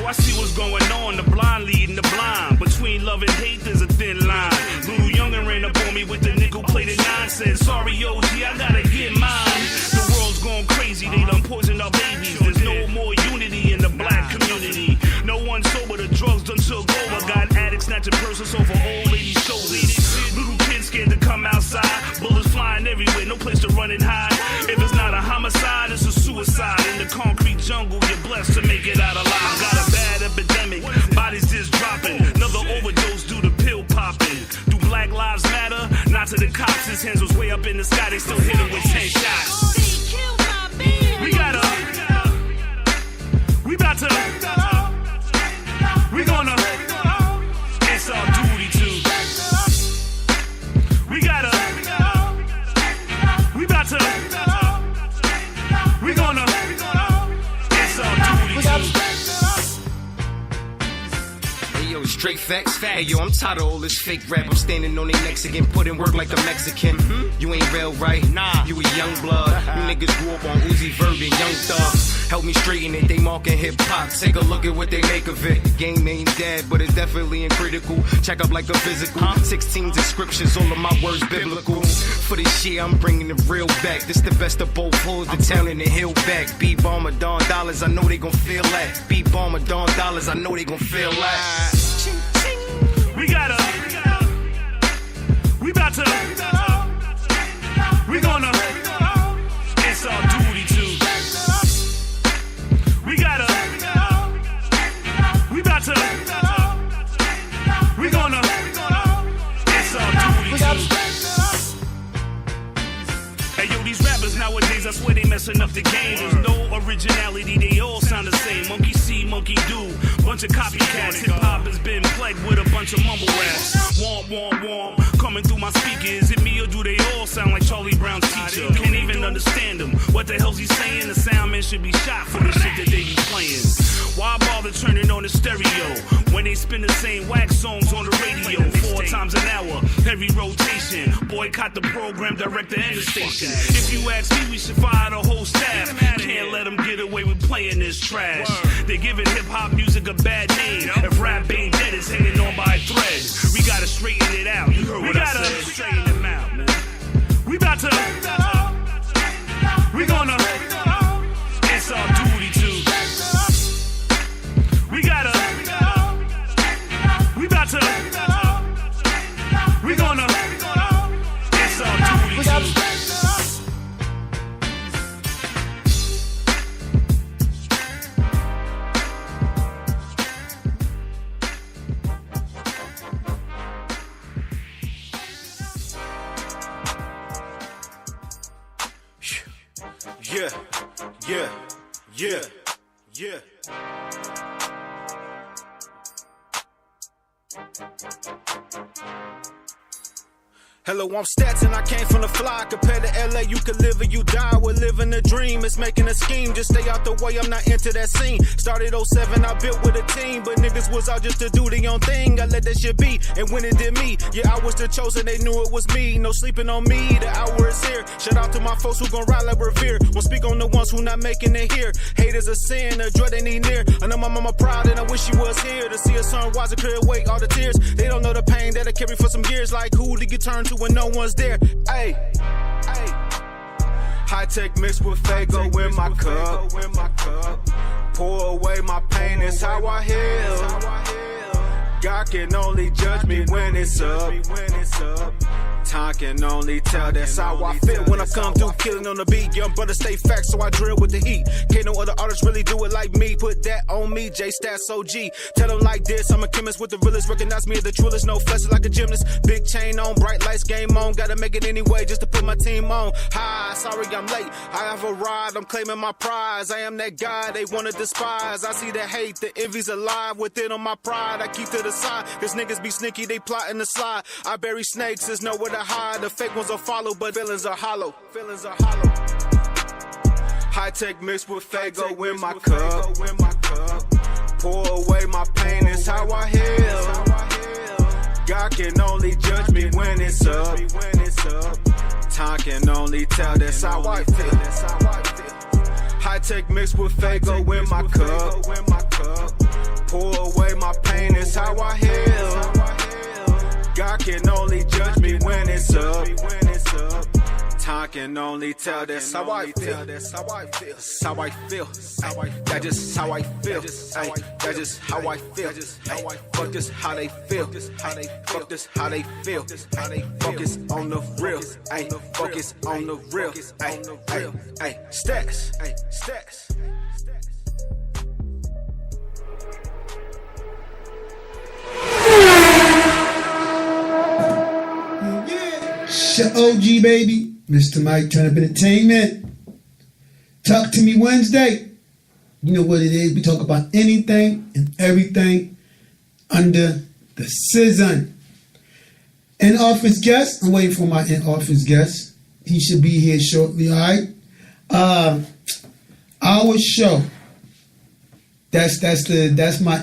I see what's going on. The blind leading the blind. Between love and hate, there's a thin line. Little youngin' ran up on me with the nickel-plated nine. Said, sorry, OG, I gotta get mine. The world's going crazy. They done poisoned our babies. There's no more unity in the black community. No one sober. The drugs done took over. Got addicts snatching purses over old ladies' shoulders. Little kids scared to come outside. Bullets flying everywhere. No place to run and hide. If it's not a homicide, it's a suicide. In the concrete jungle, you're blessed to make it out alive. Got a bad epidemic, bodies just dropping. Another overdose due to pill popping. Do Black Lives Matter? Not to the cops. His hands was way up in the sky. They still hit him with 10 shots. We gotta. We about to. We gonna. It's our duty to. We gotta. We about to. We gonna. It's our duty to. Hey yo, straight facts. Hey yo, I'm tired of all this fake rap. I'm standing on their necks again, putting work like a Mexican. You ain't real, right? Nah, you a young blood. You niggas grew up on Uzi Vert and Young Thug. Help me straighten it, they marking hip-hop. Take a look at what they make of it. Game ain't dead, but it's definitely in critical. Check up like a physical. 16s and scriptures, all of my words biblical. For this year, I'm bringing the real back. This the best of both worlds, the town and the hill back. B-Bomber, Don Dollars, I know they gon' feel that. B-Bomber, Don Dollars, I know they gon' feel that. We gotta. We about to. We gonna. It's our duty to. We gotta. We about to. We gonna. It's our duty to. Hey yo, these rappers nowadays, I swear they messing up the game. There's no originality, they all sound the same. Monkey see, monkey do. Bunch of copycats. Hip hop has been plagued with a bunch of mumble raps. Womp, womp, womp. Coming through my speakers. Is it me or do they all sound like Charlie Brown's teacher? Can't even understand them. What the hell's he saying? The sound man should be shot for the shit that they be playing. Why bother turning on the stereo when they spin the same wax songs on the radio 4 times an hour? Heavy rotation. Boycott the program director and the station. If you ask me, we should fire the whole staff. Can't let them get away with playing this trash. They're giving hip-hop music a bad name. If rap ain't dead, it's hanging on by a thread. We gotta straighten it out. You heard what I said. We gotta straighten them out, man. We about to. We gonna. It's our duty to. We gotta. We about to. We gonna. It's our duty to. Yeah. Hello, I'm Stats and I came from the fly. Compared to LA, you can live or you die. We're living a dream, it's making a scheme. Just stay out the way, I'm not into that scene. Started 07, I built with a team. But niggas was out just to do their own thing. I let that shit be, and when it did me, yeah, I was the chosen, they knew it was me. No sleeping on me, the hour is here. Shout out to my folks who gon' ride like Revere. Won't speak on the ones who not making it here. Hate is a sin, a dread they need near. I know my mama proud and I wish she was here to see her son wise and clear away all the tears. They don't know the pain that I carry for some years. Like who did you turn to when no one's there? Ayy, high tech mixed with Fago in my cup. Pour away my pain, it's how I heal. God can only judge me when it's up. Time can only tell, that's how I feel when I come through killing on the beat. Young brother stay facts, so I drill with the heat. Can't no other artist really do it like me. Put that on me, J Stats OG. Tell them like this, I'm a chemist with the realest. Recognize me as the trillest, no flesh like a gymnast. Big chain on, bright lights, game on. Gotta make it anyway just to put my team on. Hi, sorry I'm late. I have arrived, I'm claiming my prize. I am that guy they wanna despise. I see the hate, the envy's alive within on my pride. I keep to the side, cause niggas be sneaky, they plotting to slide. I bury snakes, there's nowhere to hide. The fake ones will follow, but feelings are hollow. High tech mixed with Fago in my cup. Pour away my pain, it's how I heal. God can only judge me when it's up. Time can only tell, that's how I feel. High tech mixed with Fago in my cup. Pour away my pain, it's how I heal. God can only judge me when it's up. Time can only tell, that's how I feel. That's how I feel. That's how I feel. That's just how I feel. That's just how I feel. Fuck this how they feel. Fuck this how they feel. Focus on the real. Focus on the real. Stats. OG baby, Mr. Mike Turn Up Entertainment. Talk to me Wednesday. You know what it is. We talk about anything and everything under the season. In-office guest. I'm waiting for my in-office guest. He should be here shortly. All right. Our show. That's my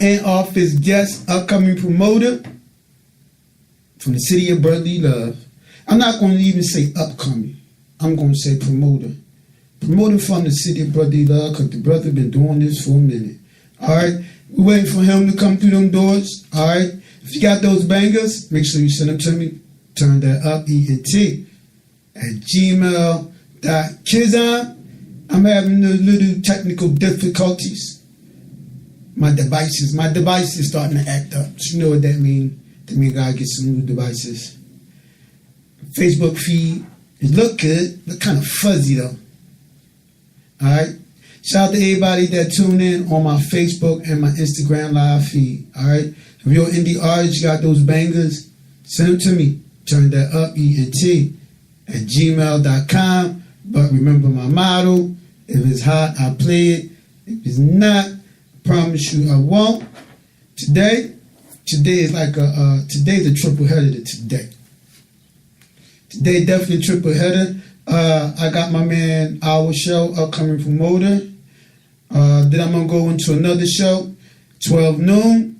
in-office guest, upcoming promoter from the city of brotherly love. I'm not going to even say upcoming. I'm going to say promoter. Promoter from the city of brotherly love, because the brother been doing this for a minute. All right? We're waiting for him to come through them doors. All right? If you got those bangers, make sure you send them to me. Turndatup215Show at gmail.com. I'm having a little technical difficulties. My devices starting to act up. So you know what that means. That means I gotta get some new devices. Facebook feed, it look good, look kind of fuzzy though. Alright? Shout out to everybody that tuned in on my Facebook and my Instagram live feed. Alright? If you're an indie artist, you got those bangers, send them to me. Turndatup215Show at gmail.com. But remember my motto, if it's hot, I play it. If it's not, I promise you I won't. Today is like today's a triple header to today. Today definitely a triple header. I got my man Our Show, upcoming promoter. Then I'm gonna go into another show, 12 noon,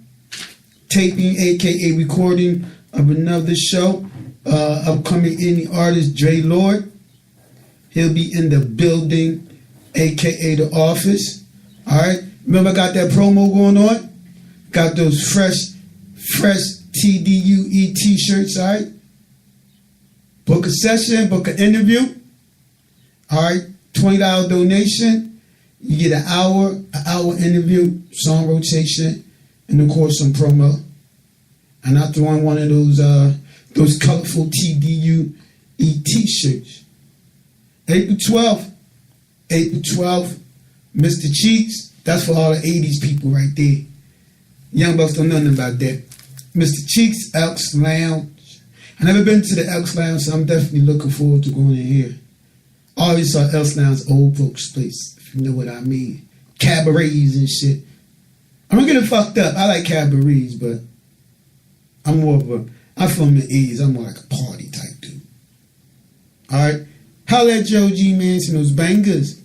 taping aka recording of another show. Upcoming indie artist Dre Lord. He'll be in the building, aka the office. Alright. Remember I got that promo going on? Got those fresh TDUE t-shirts, all right? Book a session, book an interview. All right, $20 donation. You get an hour interview, song rotation, and of course some promo. And I throw in one of those colorful TDUE t-shirts. April 12th, Mr. Cheeks. That's for all the 80s people right there. Young bucks don't know nothing about that. Mr. Cheeks, Elks Lounge. I never been to the Elks Lounge, so I'm definitely looking forward to going in here. I always saw Elks Lounge, old folks' place, if you know what I mean. Cabarets and shit. I'm not getting fucked up. I like cabarets, but I'm from the 80s. I'm more like a party type dude. Alright? Holla at Joe G, man, some those bangers.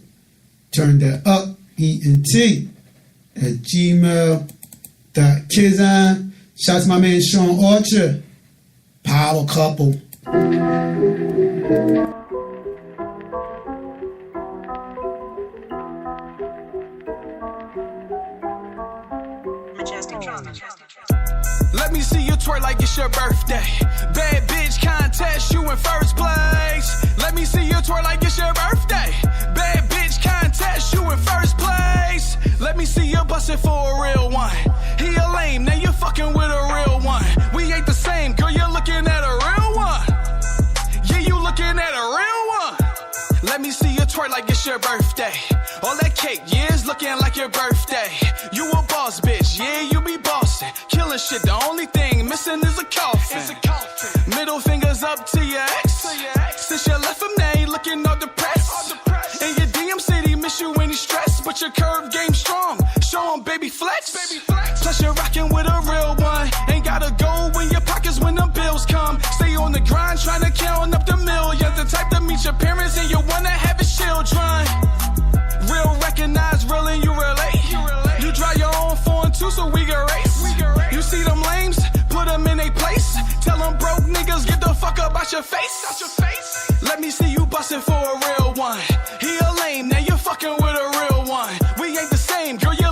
Turn that up, ENT, at gmail.com. Shouts to my man Sean Archer. Power couple. Let me see you twerk like it's your birthday. Bad bitch contest, you in first place. Let me see you twerk like it's your birthday. Bad bitch contest, you in first place. Let me see you bust it for a real one. He a lame, now you fucking with a real one. We ain't the same, girl, you're looking at a real one. Yeah, you looking at a real one. Let me see you twerk like it's your birthday. All that cake, yeah, it's looking like your birthday. You a boss, bitch, yeah, you be bossing. Killing shit, the only thing missing is a coffin. Middle fingers up to your ex. Since you left him, now he looking all depressed. In your DM city, miss you when he's stressed. But your curve game strong, show him baby flex. Plus you're rocking with a real one. Ain't gotta go in your pockets when them bills come. Stay on the grind, trying to count up the millions. The type to meet your parents and you wanna have his children. Real recognize, real and you relate. You drive your own 4-2 so we can race. You see them lames, put them in a place. Tell them broke niggas, get the fuck up out your face. Let me see you bustin' for a real one. He a lame, now you fucking with a real one. We ain't the same, girl, you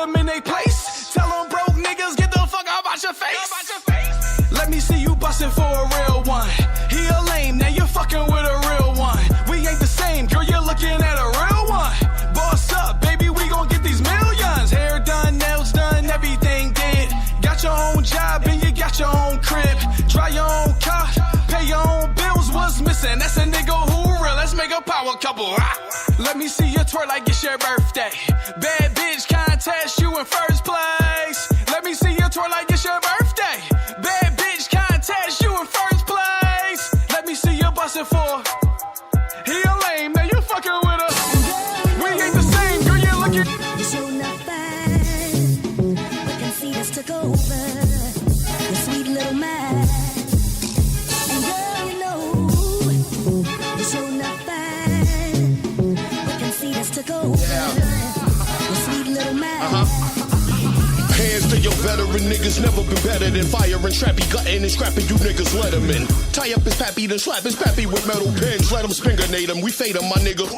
them in their place. Tell them broke niggas, get the fuck out your face. Let me see you bustin' for a real one. He a lame, now you're fucking with a real one. We ain't the same, girl, you're looking at a real one. Boss up, baby, we gon' get these millions. Hair done, nails done, everything did. Got your own job and you got your own crib. Drive your own car, pay your own bills. What's missing? That's a nigga who real. Let's make a power couple. Let me see you twerk like it's your birthday. Bad bitch contest, you in first place. Let me see you twerk like it's your birthday. Bad bitch contest, you in first place. Let me see you bustin' for. He a lame, now you fucking with us. We ain't the same, girl, you looking. You're so not fine, but conceiters took over. Your sweet little mind. And girl, you know, you're so not fine, but conceiters took over. Your sweet little mind. Hands to your veteran niggas, never been better than fire and trappy, gutting and scrapping you niggas, let him in. Tie up his pappy, then slap his pappy with metal pins, let him spingonate him, we fade him, my nigga.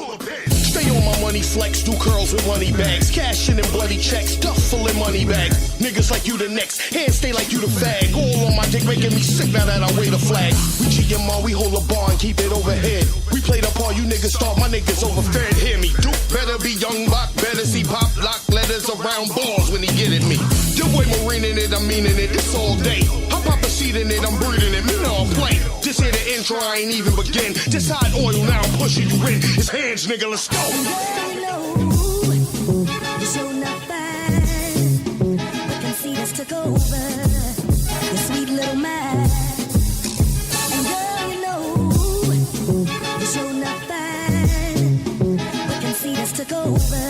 Stay on my money flex, do curls with money bags, cash in and bloody checks, stuff full of money bags. Niggas like you the next, hands stay like you the fag, all on my dick making me sick now that I wave the flag. We cheatin' man, we hold a bar and keep it overhead. We play the part, you niggas start, my niggas overfed. Hear me, Duke better be young rock, better see pop lock letters around balls when he get at me. Your boy Marine in it, I'm meaning it, this all day. I pop a seed in it, I'm breathing it, me no play. Just hear the intro, I ain't even begin. Just hot oil now, I'm pushing you in. His hands, nigga, let's go. Girl, you know, you're so not fine, but conceiters took over. Your sweet little mind. And girl, you know, you're so not fine, but conceiters took over.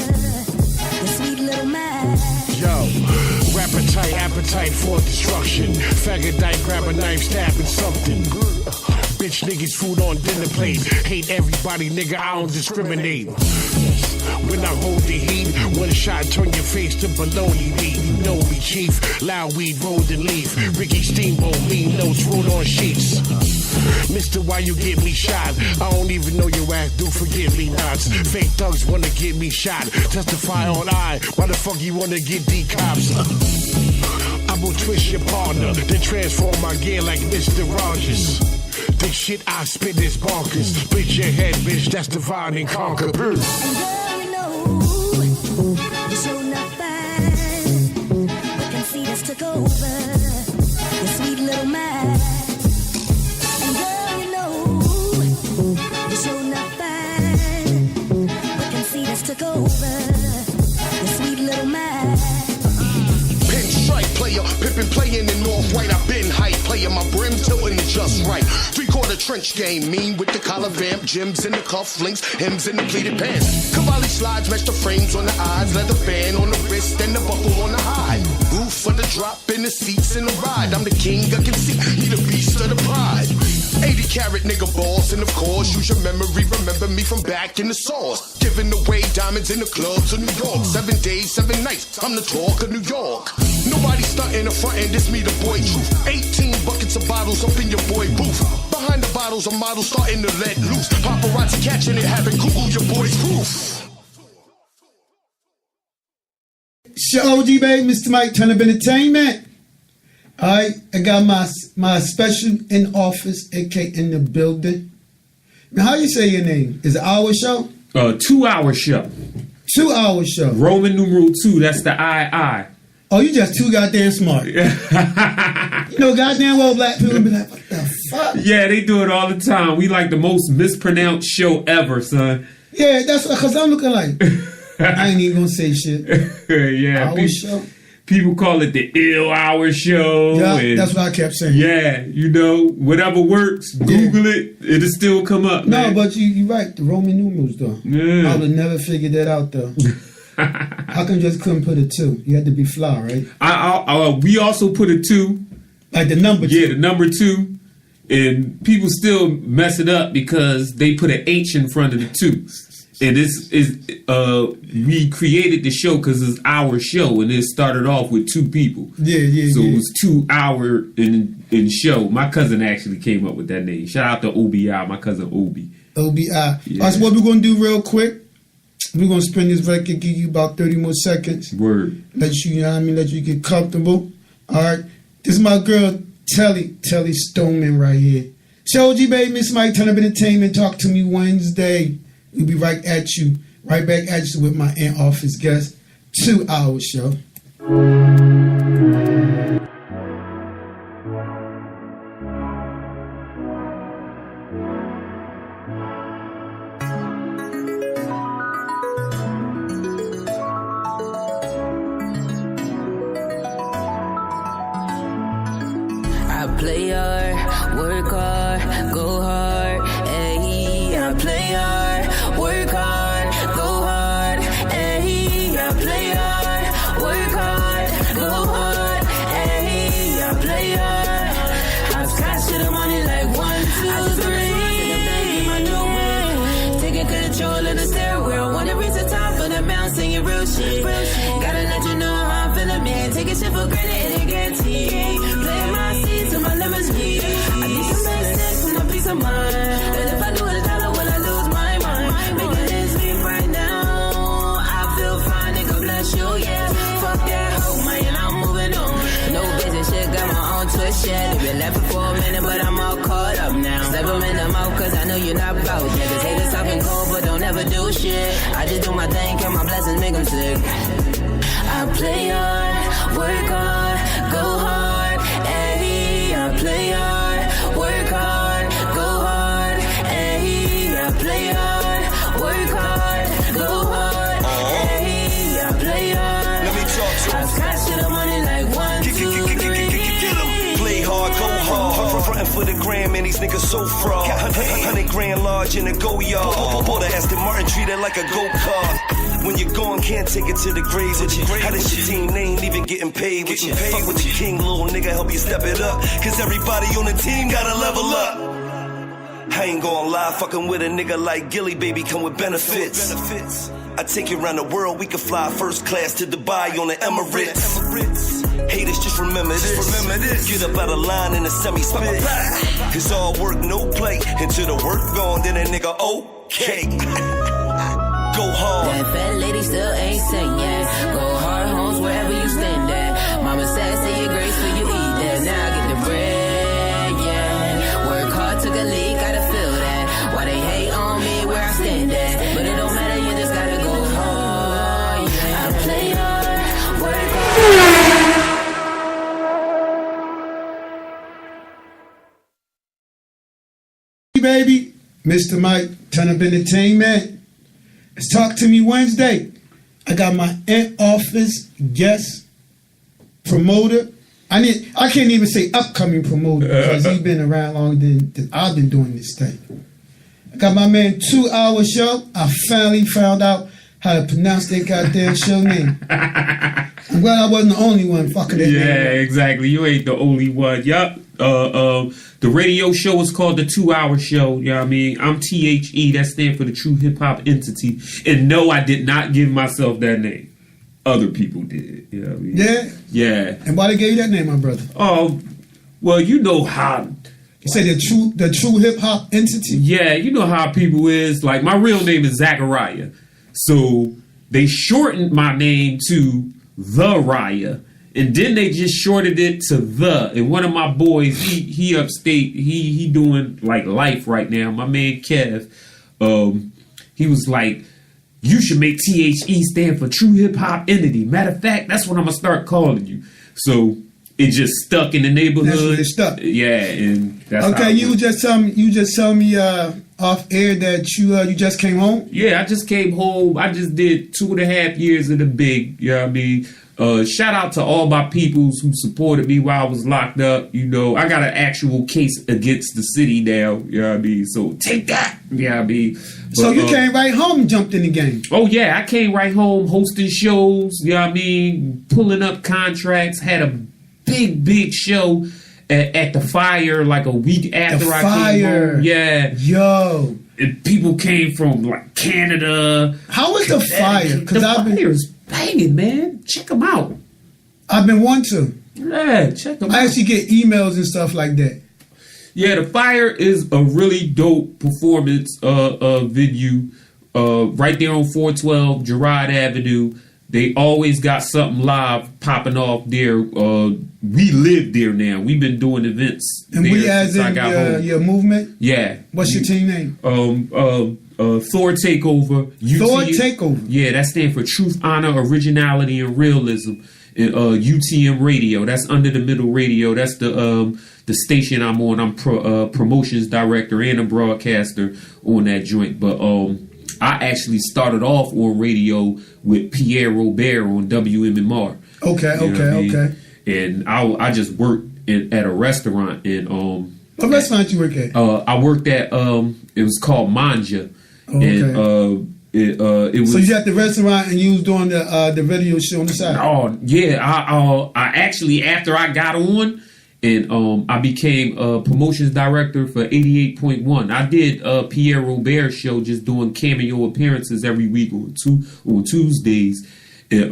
Your sweet little mind. Yo, appetite for destruction. Faggot night, grab a knife, stabbing something. Bitch niggas food on dinner plate. Hate everybody, nigga, I don't discriminate. When I hold the heat, one shot turn your face to bologna meat. You know me, chief. Loud weed, rolled and leaf. Ricky Steamboat, mean notes, wrote on sheets. Mister, why you get me shot? I don't even know your ass, do forgive me nots. Fake thugs wanna get me shot. Testify on I, why the fuck you wanna get D-cops? I will twist your partner, then transform my gear like Mr. Rogers. This shit I spit is bonkers. Bitch your head, bitch, that's divine and conquer. And girl, you know, you're so not fine, but conceiters took over. Your sweet little mind. And girl, you know, you're so not fine, but conceiters took over. Your sweet little mind. Pinstripe player, pimpin' playin' in North-White. I've been hype, playin' my brim tiltin' it just right. Three-quarter trench game, mean with the collar vamp, gems in the cufflinks, hems in the pleated pants. Cavalli slides, match the frames on the eyes, leather band on the wrist, and the buckle on the hide. Roof for the drop, in the seats in the ride. I'm the king, I can see, he the beast of the pride. 80-carat nigga balls, and of course, use your memory, remember me from back in the sauce. Giving away diamonds in the clubs of New York. 7 days, 7 nights, I'm the talk of New York. Nobody stuntin' or frontin', this me the boy truth. 18 buckets of bottles up in your boy booth. Behind the bottles, a model starting to let loose. Paparazzi catching it, having Google your boy's proof. It's your OG baby, Mr. Mike, Turn Up Entertainment. Alright, I got my special in office, aka in the building. Now, how you say your name? Is it Hour Show? 2 hour show. 2 hour show. Roman numeral 2, that's the I. Oh, you just too goddamn smart. You know, goddamn well black people be like, what the fuck? Yeah, they do it all the time. We like the most mispronounced show ever, son. Yeah, that's because I'm looking like, I ain't even gonna say shit. Yeah. Hour Show. People call it the ill hour show. Yeah, and that's what I kept saying. Yeah, you know, whatever works, Google it, it'll still come up. No, man. but you're right, the Roman numerals though. Yeah. I would have never figured that out though. How come you just couldn't put a 2? You had to be fly, right? We also put a 2. Like the number 2. Yeah, the number 2. And people still mess it up because they put an H in front of the 2. And this is we created the show because it's our show, and it started off with 2 people. Yeah. So it was 2 hour in show. My cousin actually came up with that name. Shout out to OBI, my cousin Obi. OBI. Yeah. That's what we're gonna do real quick. We're gonna spin this record, give you about 30 more seconds. Word. Let you, let you get comfortable. All right. This is my girl, Telly Stoneman right here. Show G, baby, Miss Mike, Turn Up Entertainment. Talk to me Wednesday. We'll be right back at you with my in-office guest. 2 hour show. Play hard, work hard, go hard, ayy. I play hard, work hard, go hard, ayy. I play hard, work hard, go hard, ayy. I play hard. I've got to the money like 1, 2, 3. My new man, taking control of the stairwell. Wanna reach the top of the mountain, singing real shit. Gotta let you know how I'm feeling, man. Taking shit for granted, it ain't guaranteed. Playing my seats to my limits. I need some basics for my peace of mind. And if I do it a dollar, will I lose my mind? Making this beat right now. I feel fine, nigga, bless you, yeah. Fuck that hoe, man, I'm moving on. No business shit, got my own twist, yeah. They been laughing for a minute, but I'm all caught up now. Slap them in the mouth, cause I know you're not about that. Cause haters talking cold, but don't ever do shit. I just do my thing, count my blessings, make them sick. I play hard, work hard, go hard, ayy. I play hard, work hard, go hard, ayy. I play hard, work hard, go hard, ayy. I play hard. Let me talk to I've got to the money like 1, 2, 3. Play hard, go hard. Frontin' for the gram, man, these niggas so fraud. 100 grand large in a go yard. Bought a Aston Martin, treat it like a go-kart. When you're gone, can't take it to the grave with you. How this your team, they ain't even getting paid with you. Fuck with your king, little nigga, help you step it up. Cause everybody on the team gotta level up. I ain't gonna lie, fucking with a nigga like Gilly, baby, come with benefits. I take you around the world, we can fly first class to Dubai on the Emirates. Haters, just remember this. Get up out of line in a semi-spit. Cause all work, no play. Until the work gone, then a nigga okay. Go hard. That fat lady still ain't saying yet. Go hard, homes, wherever you stand at. Mama said, say your grace for you eat that. Now I get the bread, yeah. Work hard, took a leak, gotta feel that. Why they hate on me, where I stand at. But it don't matter, you just gotta go hard, yeah. I play hard, work hard. Baby, Mr. Mike, Turn Up Entertainment. It's Talk to Me Wednesday. I got my in-office guest promoter. I can't even say upcoming promoter because he's been around longer than I've been doing this thing. I got my man 2 Hour Show. I finally found out how to pronounce that goddamn show name. I'm glad I wasn't the only one fucking that name. Yeah, exactly. You ain't the only one. Yup. The radio show is called the 2 Hour Show. You know what I mean? I'm THE. That stands for the True Hip Hop Entity. And no, I did not give myself that name. Other people did. You know what I mean? Yeah? Yeah. And why they gave you that name, my brother? Oh, well, you know how... You say the true hip hop entity? Yeah, you know how people is. Like, my real name is Zachariah. So, they shortened my name to The Raya. And then they just shorted it to The. And one of my boys, he upstate, he doing like life right now. My man Kev, he was like, you should make THE stand for True Hip Hop Entity. Matter of fact, that's what I'm gonna start calling you. So it just stuck in the neighborhood. That's what it stuck. Yeah, and that's okay. You just tell me off air that you just came home. Yeah, I just came home. I just did 2.5 years in the big. You know what I mean? Shout out to all my peoples who supported me while I was locked up. You know, I got an actual case against the city now. You know what I mean? So take that. You know what I mean? But, so you came right home and jumped in the game. Oh, yeah. I came right home hosting shows. You know what I mean? Pulling up contracts. Had a big show at the Fire like a week after I came home. Yeah. Yo. And people came from like Canada. How was the Fire? The Fire's banging, man. Check them out. I've been wanting to. Yeah, check them out. I actually get emails and stuff like that. Yeah, the Fire is a really dope performance venue. right there on 412 Girard Avenue. They always got something live popping off there. We live there now. We've been doing events. And we as in your movement? Yeah. What's your team name? Thor Takeover. Thor Takeover. Yeah, that stands for Truth, Honor, Originality, and Realism. And UTM Radio. That's Under the Middle Radio. That's the station I'm on. I'm promotions director and a broadcaster on that joint. But I actually started off on radio with Pierre Robert on WMMR. Okay. And I just worked at a restaurant in what restaurant you work at? I worked at it was called Manja. Okay. And it was. So you at the restaurant and you was doing the radio show on the side? Oh yeah, I actually, after I got on and I became promotions director for 88.1. I did Pierre Robert's show, just doing cameo appearances every week on Tuesdays. It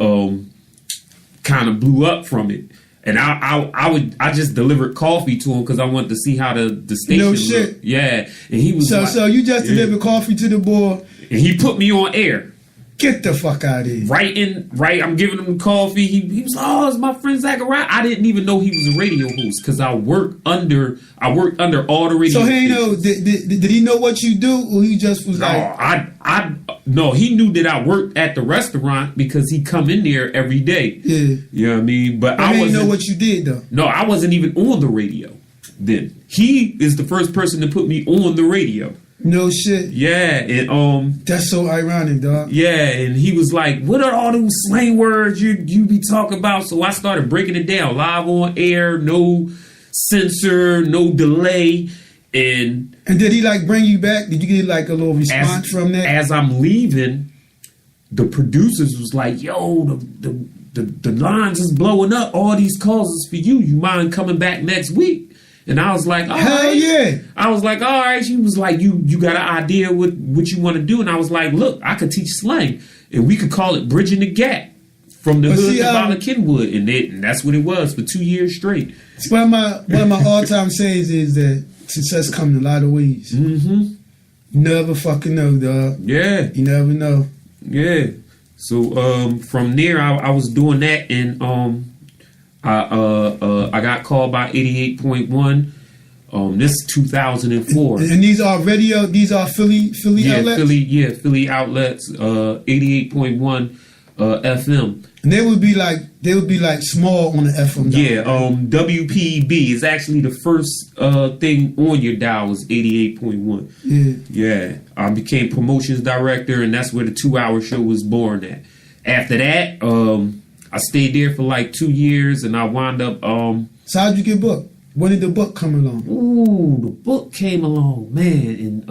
kind of blew up from it. And I just delivered coffee to him because I wanted to see how the station no shit. looked. Yeah. And he was so you just delivered coffee to the boy. And he put me on air. Get the fuck out of here. Right, I'm giving him coffee. He was, oh, it's my friend Zachariah. I didn't even know he was a radio host because I worked under all the radio. So he know, did he know what you do, or he just was No, he knew that I worked at the restaurant because he come in there every day. Yeah. You know what I mean? But I didn't know what you did though. No, I wasn't even on the radio then. He is the first person to put me on the radio. No shit. Yeah, and that's so ironic, dog. Yeah, and he was like, "What are all those slang words you be talking about?" So I started breaking it down, live on air, no censor, no delay, and did he like bring you back? Did you get like a little response from that? As I'm leaving, the producers was like, "Yo, the lines is blowing up. All these calls is for you. You mind coming back next week?" And I was like, all hell right. Yeah. I was like, all right. She was like, you got an idea what you want to do? And I was like, look, I could teach slang. And we could call it Bridging the Gap from the hood to Bala Kenwood. And that's what it was for 2 years straight. One of my all-time sayings is that success comes in a lot of ways. Mm-hmm. You never fucking know, dog. Yeah. You never know. Yeah. So from there, I was doing that, and I got called by 88.1. This is 2004. And these are radio. These are Philly outlets. Philly outlets. 88.1 FM. And they would be like small on the FM. Yeah. WPB is actually the first thing on your dial was 88.1. Yeah. Yeah. I became promotions director, and that's where the 2-hour show was born at. After that, I stayed there for like 2 years, and I wound up. So how'd you get booked? When did the book come along? Ooh, the book came along, man, in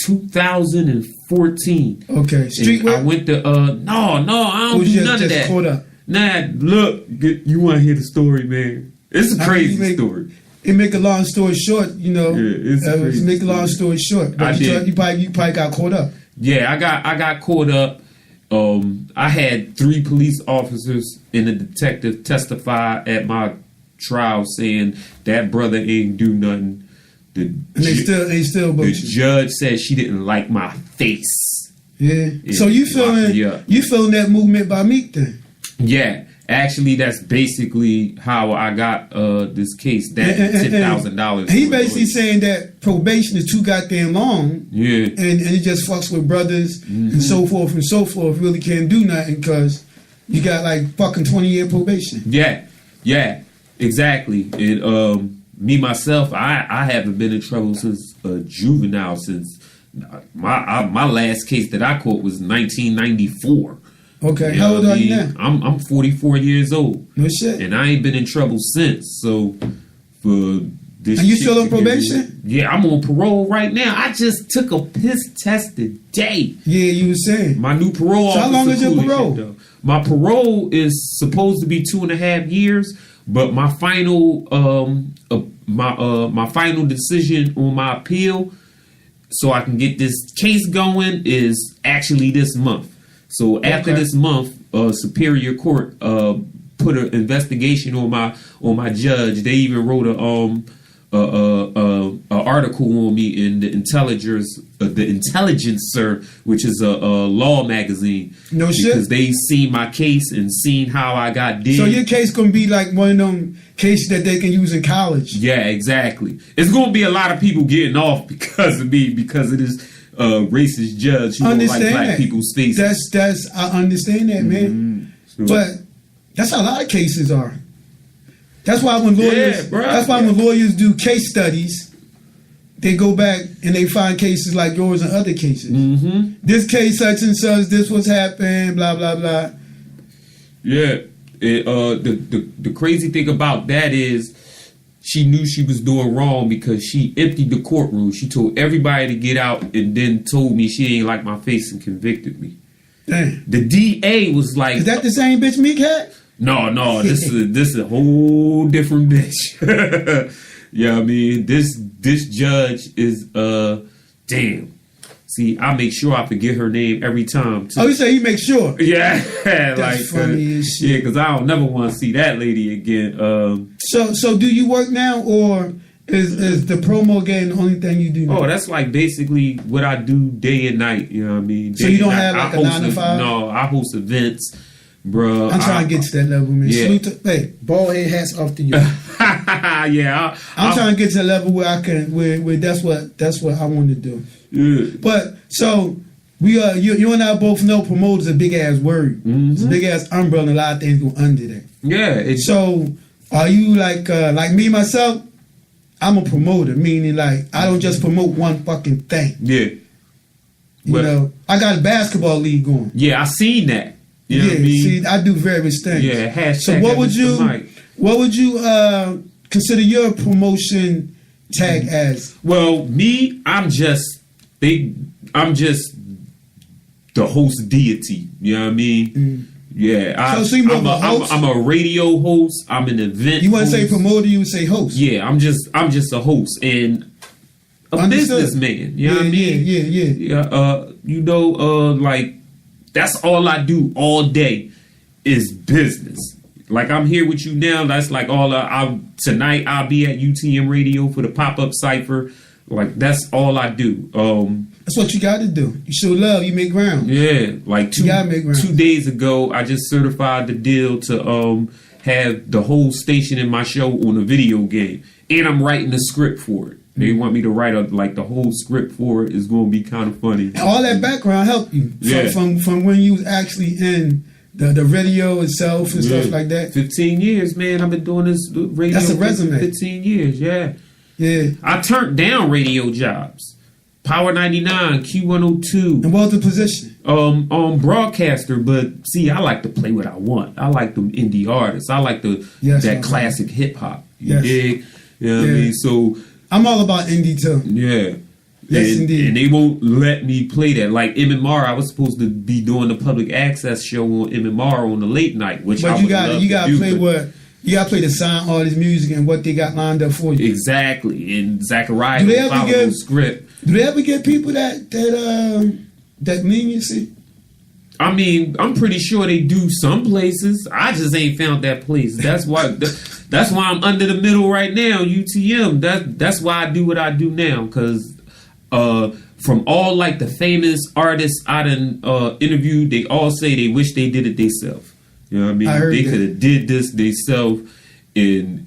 2014. Okay, street work. I went to no, I don't do none of that. Caught up. Nah, look, you want to hear the story, man? It's a crazy story. It make a long story short, you know. Yeah, it's crazy. Make a long story short. But you probably got caught up. Yeah, I got caught up. I had 3 police officers and a detective testify at my trial saying that brother ain't do nothing. They still the judge said she didn't like my face. Yeah. So you feeling that movement by Meek then? Yeah. Actually, that's basically how I got this case. That $10,000. He basically saying that probation is too goddamn long. Yeah. And it just fucks with brothers and so forth and so forth. Really can't do nothing because you got like fucking 20-year probation. Yeah. Exactly. And me myself, I haven't been in trouble since juvenile. Since my last case that I caught was 1994. Okay, how old are you now? I'm 44 years old. No shit. And I ain't been in trouble since. So for this, and you still on probation? Yeah, I'm on parole right now. I just took a piss test today. Yeah, you were saying my new parole. So how long is your parole? My parole is supposed to be 2.5 years. But my final my final decision on my appeal, so I can get this case going, is actually this month. So after this month, Superior Court put an investigation on my judge. They even wrote article on me in the Intelligencer, which is a law magazine. No shit. Because they seen my case and seen how I got did. So your case gonna be like one of them cases that they can use in college. Yeah, exactly. It's gonna be a lot of people getting off because of me, because of this racist judge who don't like black people's faces. That's I understand that, man. But that's how a lot of cases are. That's why when lawyers when lawyers do case studies, they go back and they find cases like yours and other cases. This case such and such, this was happened, blah blah blah. Yeah. The crazy thing about that is she knew she was doing wrong because she emptied the courtroom. She told everybody to get out and then told me she ain't like my face and convicted me. Damn. The DA was like, is that the same bitch Meek had? No, this is a whole different bitch. Yeah, I mean, this judge is damn. See, I make sure I forget her name every time too. Oh, you say you make sure? Yeah, that's like funny as shit. Yeah, because I don't never want to see that lady again. So do you work now, or is the promo game the only thing you do now? Oh, that's like basically what I do day and night. You know what I mean? So you don't have like a 9 to 5? No, I host events, bro. I'm trying to get to that level, man. Yeah. Salute to, hey, bald head hats off to you. Yeah, I'm trying to get to a level where I can, where that's what I want to do. Yeah. But so we are you and I both know promoters a big ass word. It's a big ass umbrella. And a lot of things go under that. Yeah. So are you like me myself? I'm a promoter, meaning like I don't just promote one fucking thing. Yeah. You know, I got a basketball league going. Yeah, I seen that. You know yeah, what I mean? See, I do various things. Yeah, hashtag. So what would you consider your promotion tag as? Well, me, I'm just the host deity. You know what I mean? Yeah, I'm a radio host. I'm an event. You wouldn't say promoter, you would say host. Yeah, I'm just a host and a businessman. You know what I mean? Yeah. You know, like that's all I do all day is business. Like I'm here with you now. That's like tonight I'll be at UTM Radio for the pop-up cipher. Like that's all I do. That's what you got to do. You show love. You make ground. Yeah, like 2 days ago, I just certified the deal to have the whole station in my show on a video game, and I'm writing the script for it. They want me to write the whole script for it. Is going to be kind of funny. And all that background helped you from when you was actually in the radio itself and stuff like that. 15 years, man. I've been doing this radio. That's a resume. 15 years, yeah. Yeah. I turned down radio jobs. Power 99, Q102. And what was the position? Broadcaster, but see, I like to play what I want. I like them indie artists. I like that classic hip hop. You dig? You know what I mean? So I'm all about indie too. Yeah. Yes, indeed. And they won't let me play that. Like MMR, I was supposed to be doing the public access show on MMR on the late night, which but I you got to play what. You gotta play the sound, all this music, and what they got lined up for you. Exactly, and Zachariah will follow the script. Do they ever get people that leniency? I mean, I'm pretty sure they do some places. I just ain't found that place. That's why. That's why I'm under the middle right now. UTM. That's why I do what I do now. Because from all like the famous artists I done interviewed, they all say they wish they did it themselves. You know what I mean? They could have did this themselves and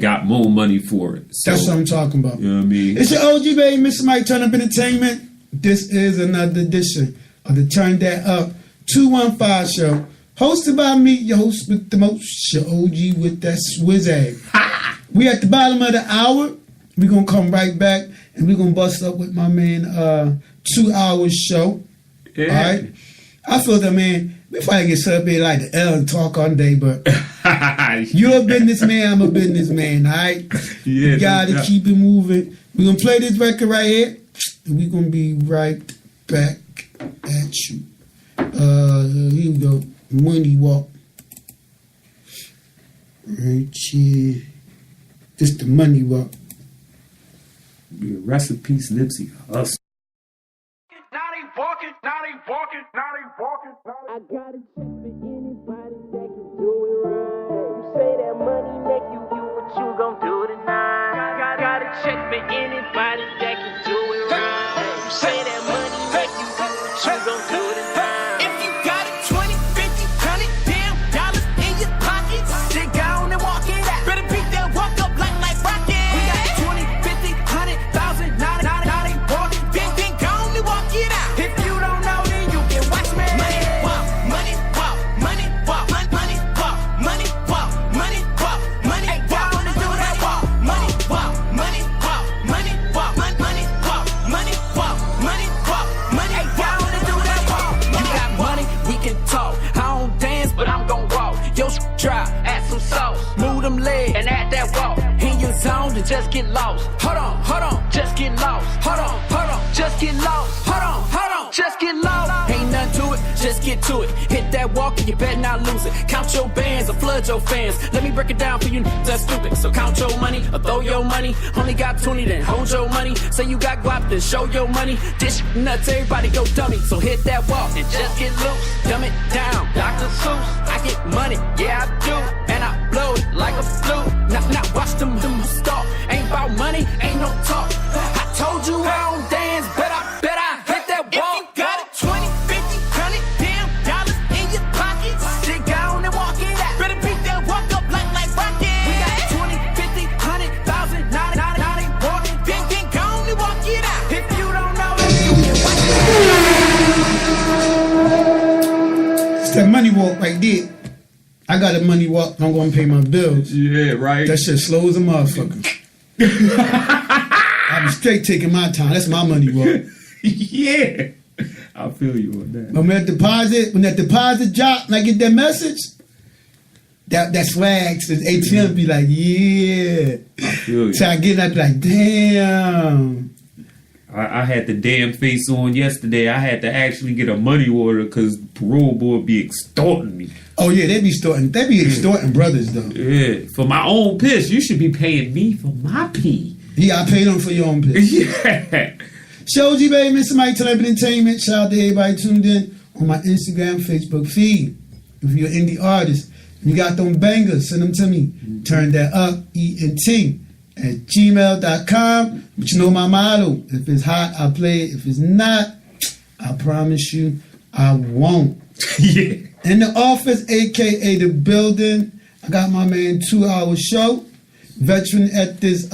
got more money for it. So, that's what I'm talking about. You know what I mean? It's your OG baby, Mr. Mike Turn Up Entertainment. This is another edition of the Turn That Up 215 Show, hosted by me, your host with the most, your OG with that swizzag. We at the bottom of the hour. We're gonna come right back and we're gonna bust up with my man 2 hours show. Yeah. All right. I feel that, man. Before I get set up here like the L and talk all day, but you're a businessman, I'm a businessman, all right? Yeah, you gotta keep it moving. We're gonna play this record right here, and we're gonna be right back at you. Here we go. Money Walk. Right here. This the Money Walk. Rest in peace, Nipsey Hussle. I got a tip for anybody that can do it right. You say that money make you do what you gon' do tonight. Got just get lost. Hold on, just get lost. Hold on, just get lost. Hold on, just get lost. Ain't nothing to it, just get to it. Hit that walk and you better not lose it. Count your bands or flood your fans. Let me break it down for you, that's stupid. So count your money or throw your money. Only got 20, then hold your money. Say you got guap, then show your money. Dish nuts, everybody go dummy. So hit that walk and just get loose. Dumb it down, Dr. Seuss. I get money, yeah I do. And I blow it like a flute. Now watch them stop. Ain't about money, ain't no talk. I told you I don't dance, bet I hit that walk. If you got it, 20, 50, 100 damn dollars in your pocket. Sit down and walk it out. Better beat that walk up like rocket. We got 20, 50, 100,000, not important. Then go on and walk it out. If you don't know it, you can watch it. It's that money walk right there. I got a money walk. I'm gonna pay my bills. Yeah, right. That shit slow as a motherfucker. I'm straight taking my time. That's my money walk. Yeah, I feel you on that. When that deposit drop and I get that message, that swag to the ATM be like, yeah. I feel you. So I get it, I be like, damn. I had the damn face on yesterday. I had to actually get a money order because parole board be extorting me. Oh yeah, they be extorting brothers though. Yeah, for my own piss. You should be paying me for my pee. Yeah, I paid them for your own piss. Yeah. Show G Baby, Mr. Mike Talib Entertainment. Shout out to everybody tuned in on my Instagram, Facebook feed. If you're an indie artist, you got them bangers, send them to me. Turn that up, ENT at gmail.com. But you know my motto. If it's hot, I play it. If it's not, I promise you, I won't. Yeah. In the office, aka the building, I got my man 2 Hour Show. Veteran at this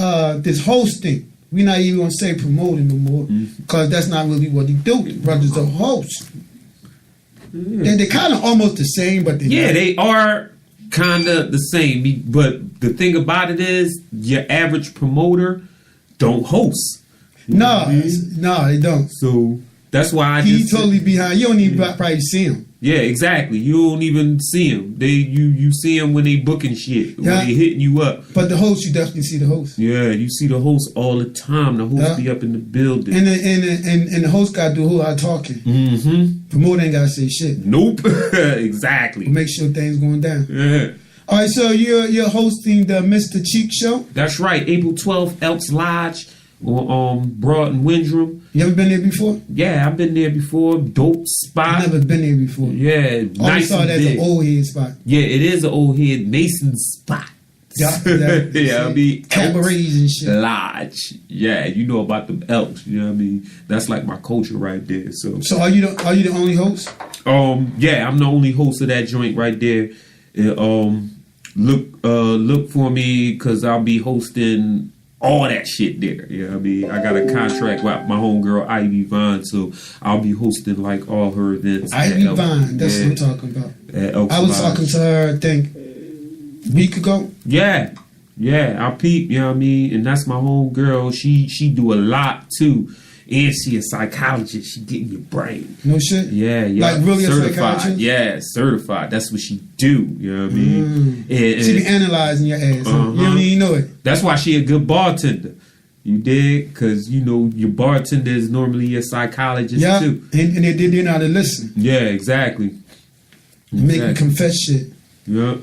hosting. We're not even gonna say promoting no more, because that's not really what he do. The brother's a host. They're kind of almost the same, but they are kind of the same. But the thing about it is, your average promoter don't host. No, they don't. So that's why He's totally behind. You don't even probably see him. Yeah, exactly. You don't even see them. You see them when they booking shit, when they hitting you up. But the host, you definitely see the host. Yeah, you see the host all the time. The host be up in the building, and the host got to do a whole lot of talking. Mm-hmm. Promoter ain't got to say shit. Nope. Exactly. Make sure things going down. Yeah. All right, so you're hosting the Mr. Cheek Show. That's right. April 12th, Elks Lodge on Broad and Windrum. You ever been there before? Yeah, I've been there before. Dope spot. I've never been there before. Yeah, I saw that as an old head spot. Yeah, it is an old head Mason spot. Yeah, I mean, cabarets and shit. Lodge. Yeah, you know about them Elks. You know what I mean? That's like my culture right there. So are you the only host? Yeah, I'm the only host of that joint right there. Look for me because I'll be hosting all that shit there. You know what I mean? I got a contract with my homegirl Ivy Vine, so I'll be hosting like all her events. Ivy Vine, that's what I'm talking about. I was talking to her, I think, a week ago. Yeah, I peep, you know what I mean? And that's my homegirl. She do a lot too. And she a psychologist. She get in your brain. No shit? Yeah. Like really certified. A psychologist? Yeah, certified. That's what she do. You know what I mean? She be analyzing your ass. Huh? You don't even know it. That's why she a good bartender. You dig? Because, you know, your bartender is normally your psychologist too. And they know how to listen. Yeah, exactly. Make them confess shit. Yeah.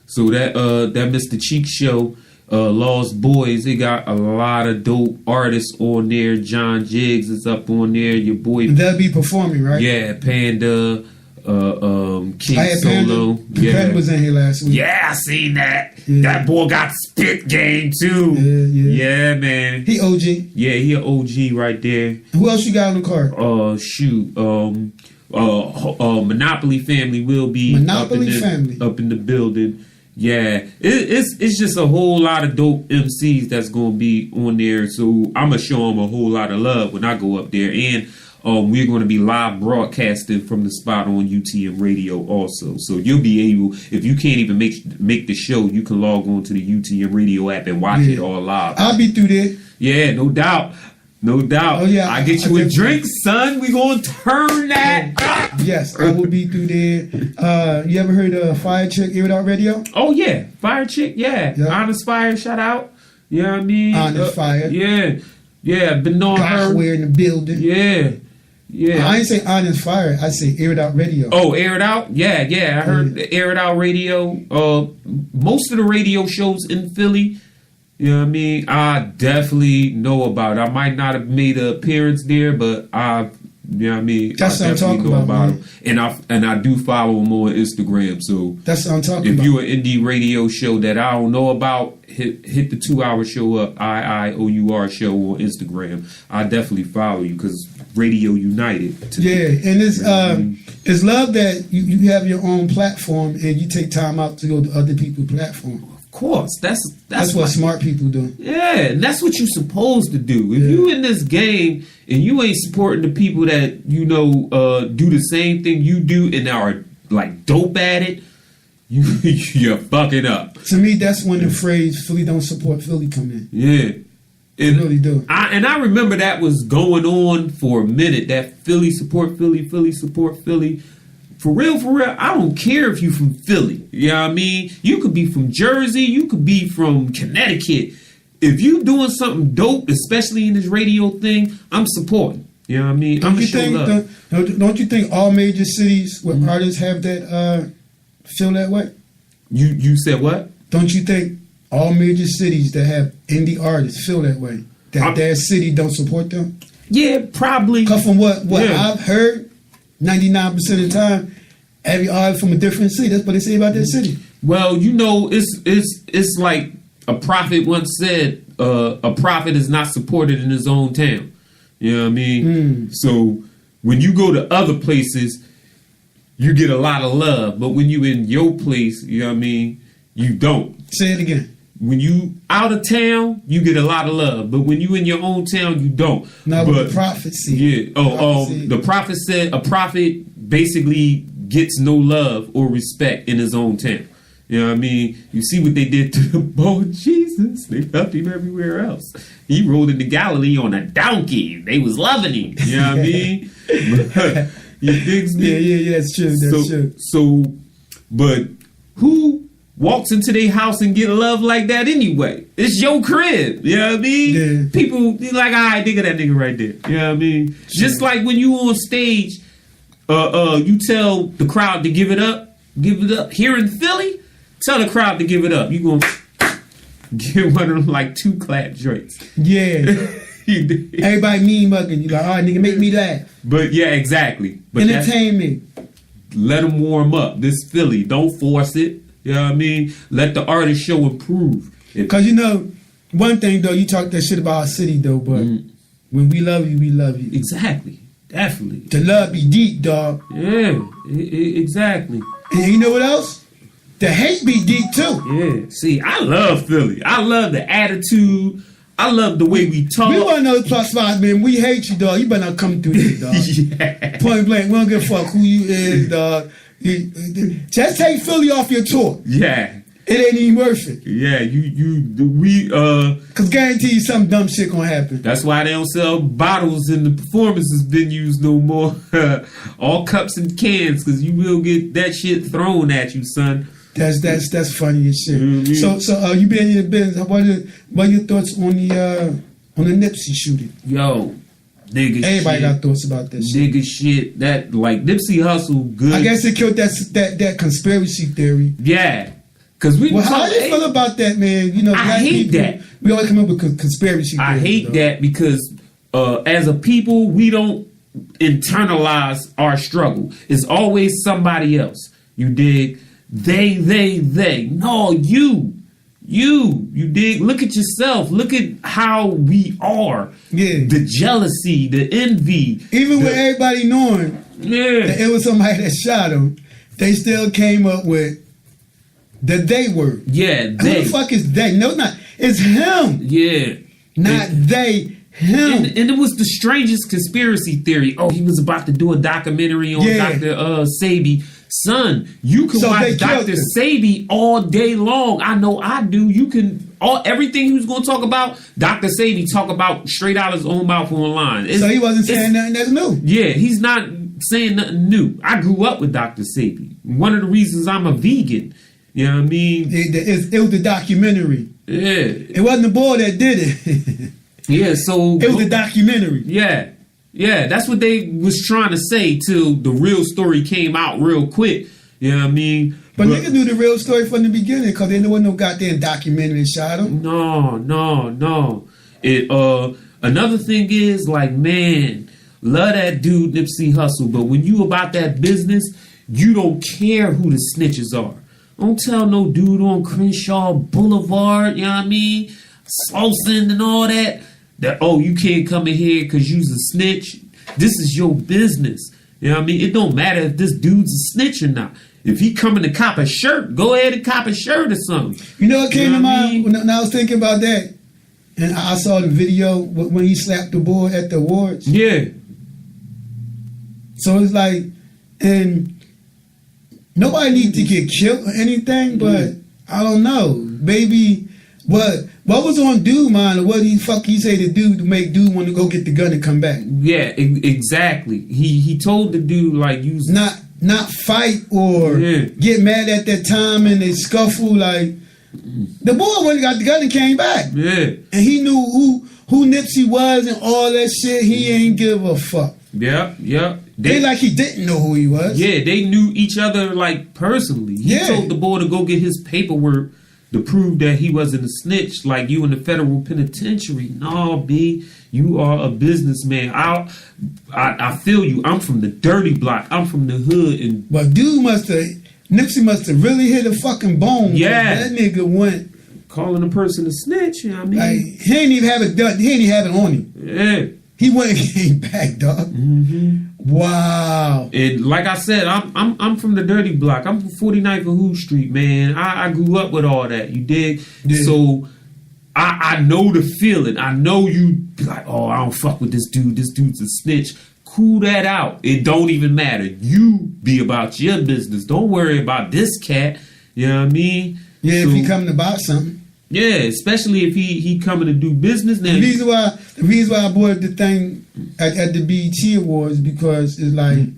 So that Mr. Cheek Show, Lost Boys, they got a lot of dope artists on there. John Jiggs is up on there. Your boy, they'll be performing, right? Yeah, Panda, King I had Solo. Panda was in here last week. Yeah, I seen that. Yeah. That boy got spit game too. Yeah, man. He OG. Yeah, he an OG right there. Who else you got on the card? Monopoly Family will be up in the building. Yeah, it's just a whole lot of dope MCs that's gonna be on there. So I'm gonna show them a whole lot of love when I go up there, and we're gonna be live broadcasting from the spot on UTM Radio also. So you'll be able, if you can't even make the show, you can log on to the UTM Radio app and watch it all live. I'll be through there. Yeah, no doubt. No doubt. Oh, yeah. I get you a drink, son. We gonna turn that up. Yes, I will be through there. You ever heard of Fire Chick, Air It Out Radio? Oh, yeah. Fire Chick, yeah. Honest Fire, shout out. You know what I mean? Honest Fire. Yeah, been on her. We're in the building. Yeah. I ain't say Honest Fire. I say Air It Out Radio. Oh, Air It Out? Yeah. I heard Air It Out Radio. Most of the radio shows in Philly, you know what I mean? I definitely know about it. I might not have made an appearance there, but you know what I mean? That's I what I'm talking know about, him. And I do follow him on Instagram. So that's what I'm talking about. If you're an indie radio show that I don't know about, hit the 2 hour show up, IIOUR show on Instagram. I definitely follow you because Radio United. And it's love that you have your own platform and you take time out to go to other people's platform. Of course, that's what smart people do. Yeah, and that's what you're supposed to do. If you in this game and you ain't supporting the people that do the same thing you do and are like dope at it, you're fucking up. To me, that's when the phrase "Philly don't support Philly" come in. Yeah, it really do. I remember that was going on for a minute. That Philly support Philly, Philly support Philly. For real, I don't care if you from Philly. You know what I mean? You could be from Jersey. You could be from Connecticut. If you doing something dope, especially in this radio thing, I'm supporting. You know what I mean? Don't you think all major cities where artists have that feel that way? You said what? Don't you think all major cities that have indie artists feel that way? That their city don't support them? Yeah, probably. Because from what I've heard, 99% of the time, every artist from a different city, that's what they say about their city. Well, it's like a prophet once said, a prophet is not supported in his own town. You know what I mean? So when you go to other places, you get a lot of love. But when you in your place, you know what I mean, you don't. Say it again. When you out of town, you get a lot of love. But when you in your own town, you don't. No, but the prophecy. Yeah. The prophet said a prophet basically gets no love or respect in his own town. You know what I mean? You see what they did to the boy Jesus. They loved him everywhere else. He rode into Galilee on a donkey. They was loving him. You know what I mean? You digs me? Yeah, that's true. That's true. So, but who walks into their house and get love like that anyway? It's your crib. You know what I mean? Yeah. People be like, all right, nigga, that nigga right there. You know what I mean? Sure. Just like when you on stage, you tell the crowd to give it up. Give it up. Here in Philly, tell the crowd to give it up. You gonna give one of them like 2 clap joints. Yeah. Everybody mean mugging. You like, all right, nigga, make me laugh. But yeah, exactly. But entertain me. Let them warm up. This Philly, don't force it. You know what I mean? Let the artist show improve. Because one thing though, you talk that shit about our city though, but when we love you, we love you. Exactly. Definitely. The love be deep, dog. Yeah, exactly. And you know what else? The hate be deep too. Yeah. See, I love Philly. I love the attitude. I love the way we talk. We want to know the plus five, man. We hate you, dog. You better not come through this, dog. Yeah. Point blank. We don't give a fuck who you is, dog. Just take Philly off your tour. Yeah. It ain't even worth it. Yeah, Cause guarantee you some dumb shit gonna happen. That's why they don't sell bottles in the performances venues no more. All cups and cans, cause you will get that shit thrown at you, son. That's funny as shit. Mm-hmm. So you been in the business. What are your thoughts on the Nipsey shooting? Yo, nigga, everybody shit. Got thoughts about this shit. Nigga shit. That like Nipsey Hussle good. I guess it killed that conspiracy theory. Yeah. Cause how do you feel about that, man? I hate that. We always come up with conspiracy theories. I hate that because as a people, we don't internalize our struggle. It's always somebody else. You dig? They. No, you dig? Look at yourself. Look at how we are. Yeah. The jealousy, the envy. Even with everybody knowing that it was somebody that shot him, they still came up with the they word. Yeah, they. Who the fuck is they? No, not. It's him. Yeah. Not they. Him. And it was the strangest conspiracy theory. Oh, he was about to do a documentary on Dr. Sabi. Son, you can watch Dr. Sabi all day long. I know I do. You can everything he was going to talk about, Dr. Sabi talk about straight out his own mouth online. So he wasn't saying nothing that's new. Yeah, he's not saying nothing new. I grew up with Dr. Sabi. One of the reasons I'm a vegan, You know what I mean? It was the documentary. Yeah. It wasn't the boy that did it. Yeah, so it was the documentary. Yeah. Yeah, that's what they was trying to say till the real story came out real quick. You know what I mean? But niggas knew the real story from the beginning because there wasn't no goddamn documentary shot him. No. It another thing is like, man, love that dude Nipsey Hussle, but when you about that business, you don't care who the snitches are. Don't tell no dude on Crenshaw Boulevard, you know what I mean? Slauson and all that, oh, you can't come in here because you's a snitch. This is your business. You know what I mean? It don't matter if this dude's a snitch or not. If he coming to cop a shirt, go ahead and cop a shirt or something. You know what came to mind when I was thinking about that? And I saw the video when he slapped the boy at the awards. Yeah. So it's like, and nobody needs to get killed or anything, but I don't know. Maybe what was on dude mind, or what he say to dude to make dude want to go get the gun and come back? Yeah, exactly. He told the dude like use not fight or get mad at that time and they scuffle. Like the boy went and got the gun and came back. Yeah, and he knew who Nipsey was and all that shit. He ain't give a fuck. Yeah. They like he didn't know who he was. Yeah, they knew each other like personally. He told the boy to go get his paperwork to prove that he wasn't a snitch like you in the federal penitentiary. No, B, you are a businessman. I feel you. I'm from the dirty block. I'm from the hood. And but dude Nipsey must have really hit a fucking bone. Yeah. That nigga went calling a person a snitch, you know what I mean? Like, he ain't even have it done. He ain't even have it on him. Yeah. He went and came back, dog. Mm-hmm. Wow. And like I said, I'm from the dirty block. I'm from 49th and Hood Street, man. I grew up with all that. You dig? Yeah. So I know the feeling. I know you be like, oh, I don't fuck with this dude. This dude's a snitch. Cool that out. It don't even matter. You be about your business. Don't worry about this cat. You know what I mean? Yeah, so, if he coming to buy something. Yeah, especially if he coming to do business. Then the reason why I bought the thing at the BET Awards because it's like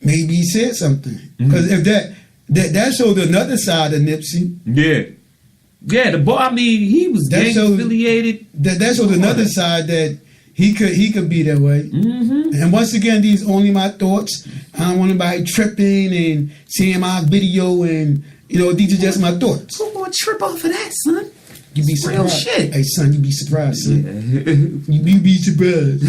maybe he said something. Because if that showed another side of Nipsey. Yeah, the boy. I mean, he was gang affiliated. That showed another side that he could be that way. Mm-hmm. And once again, these only my thoughts. I don't want anybody tripping and seeing my video and. You know, these are just my thoughts. Who gonna trip off of that, son? You be surprised. Real shit. Hey, son, you be surprised, son. Yeah. you be surprised.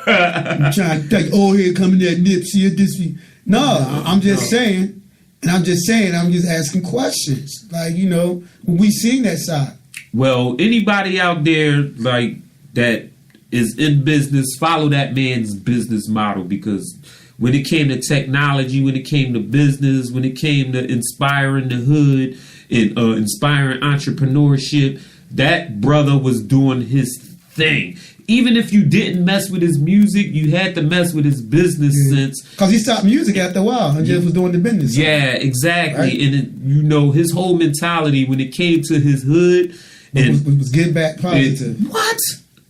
I'm trying to tell you, oh, here coming that Nipsey or this. No, I'm just saying, and I'm just asking questions. Like, you know, we seen that side. Well, anybody out there, like, that is in business, follow that man's business model because when it came to technology, when it came to business, when it came to inspiring the hood and inspiring entrepreneurship, that brother was doing his thing. Even if you didn't mess with his music, you had to mess with his business sense. Because he stopped music after a while and just was doing the business. Yeah, exactly. Right? And you know, his whole mentality when it came to his hood and was get back positive. What?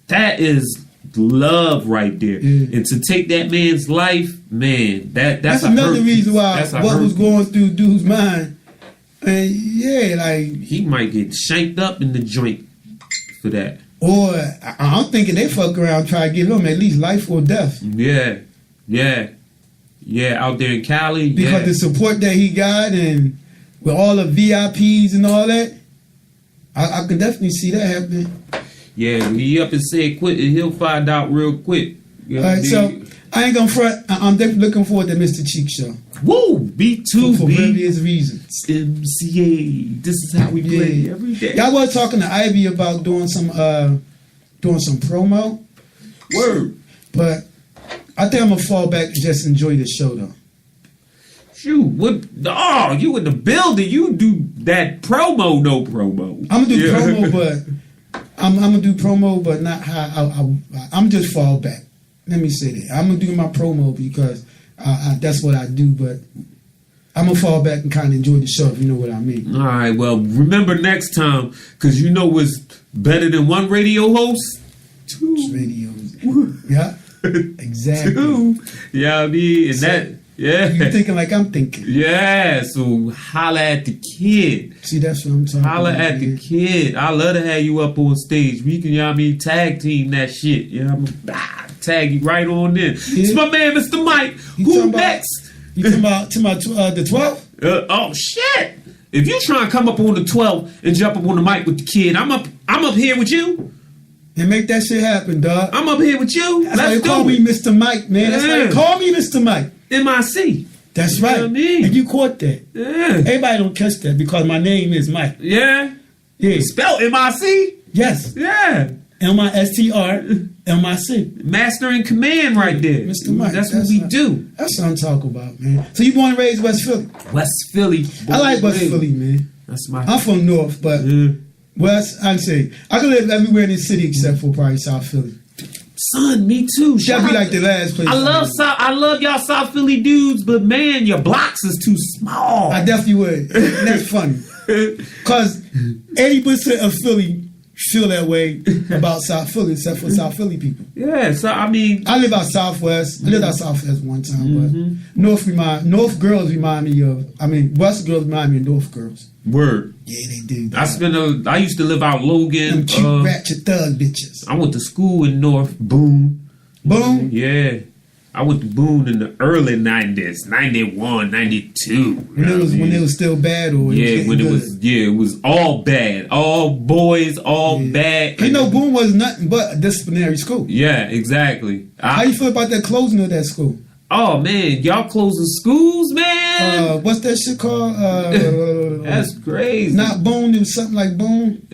That is love right there. And to take that man's life, man, that's another reason why what was going through dude's mind. And yeah, like he might get shanked up in the joint for that. Or I'm thinking they fuck around try to give him at least life or death. Yeah, out there in Cali. Because the support that he got and with all the VIPs and all that, I can definitely see that happening. Yeah, when he up and said quit, he'll find out real quick. All right, so I ain't gonna front. I'm definitely looking forward to Mr. Cheek Show. Woo, B2 for various reasons. MCA. This is how we play every day. Y'all was talking to Ivy about doing some promo. Word. But I think I'm gonna fall back and just enjoy the show though. Shoot, what? Oh, you in the building? You do that promo? No promo. I'm gonna do promo, but. I'm gonna do promo, but not how I'm just fall back. Let me say that I'm gonna do my promo because that's what I do. But I'm gonna fall back and kind of enjoy the show, if you know what I mean. All right. Well, remember next time, because you know what's better than one radio host? Two radios. Yeah, exactly. Two. Yeah, I mean, and Yeah. You thinking like I'm thinking. Yeah, so holla at the kid. See, that's what I'm talking Holla about. at the kid. I love to have you up on stage. We can, you know what I mean, tag team that shit. You know what I mean? Tag you right on in. It's my man, Mr. Mike. Who next? You talking about the 12th? Oh shit! If you trying to come up on the 12th and jump up on the mic with the kid, I'm up here with you. And make that shit happen, dog. I'm up here with you. That's why Let's they call do me it. Mr. Mike, man. That's why they call me Mr. Mike. MIC. That's You right. know what I mean? And you caught that. Yeah. Everybody don't catch that because my name is Mike. Yeah. Yeah. Spell MIC. Yes. Yeah. MISTR-MIC. Master in command right there. Mr. Mike. That's what we do. That's what I'm talking about, man. So you born and raised West Philly? West Philly. I like West Philly, man. That's my. I'm from North, but West, I say I can live everywhere in the city except for probably South Philly. Son, me too. That'd be like the last place. I love y'all South Philly dudes, but man, your blocks is too small. I definitely would. And that's funny. Because 80% of Philly feel that way about South Philly, except for South Philly people. Yeah, so I mean, I live out Southwest. I lived out Southwest one time, but North girls remind me of. I mean, West girls remind me of North girls. Word. Yeah, they do. I used to live out Logan. Them cute ratchet thug bitches. I went to school in North Boone. Boone? Yeah. I went to Boone in the early 90s, 91, 92. When it was still bad, or it was all bad, all boys, all bad. You know, Boone was nothing but a disciplinary school. Yeah, exactly. How you feel about that closing of that school? Oh man, y'all closing schools, man. What's that shit called? That's crazy. Not Boone, it was something like Boone.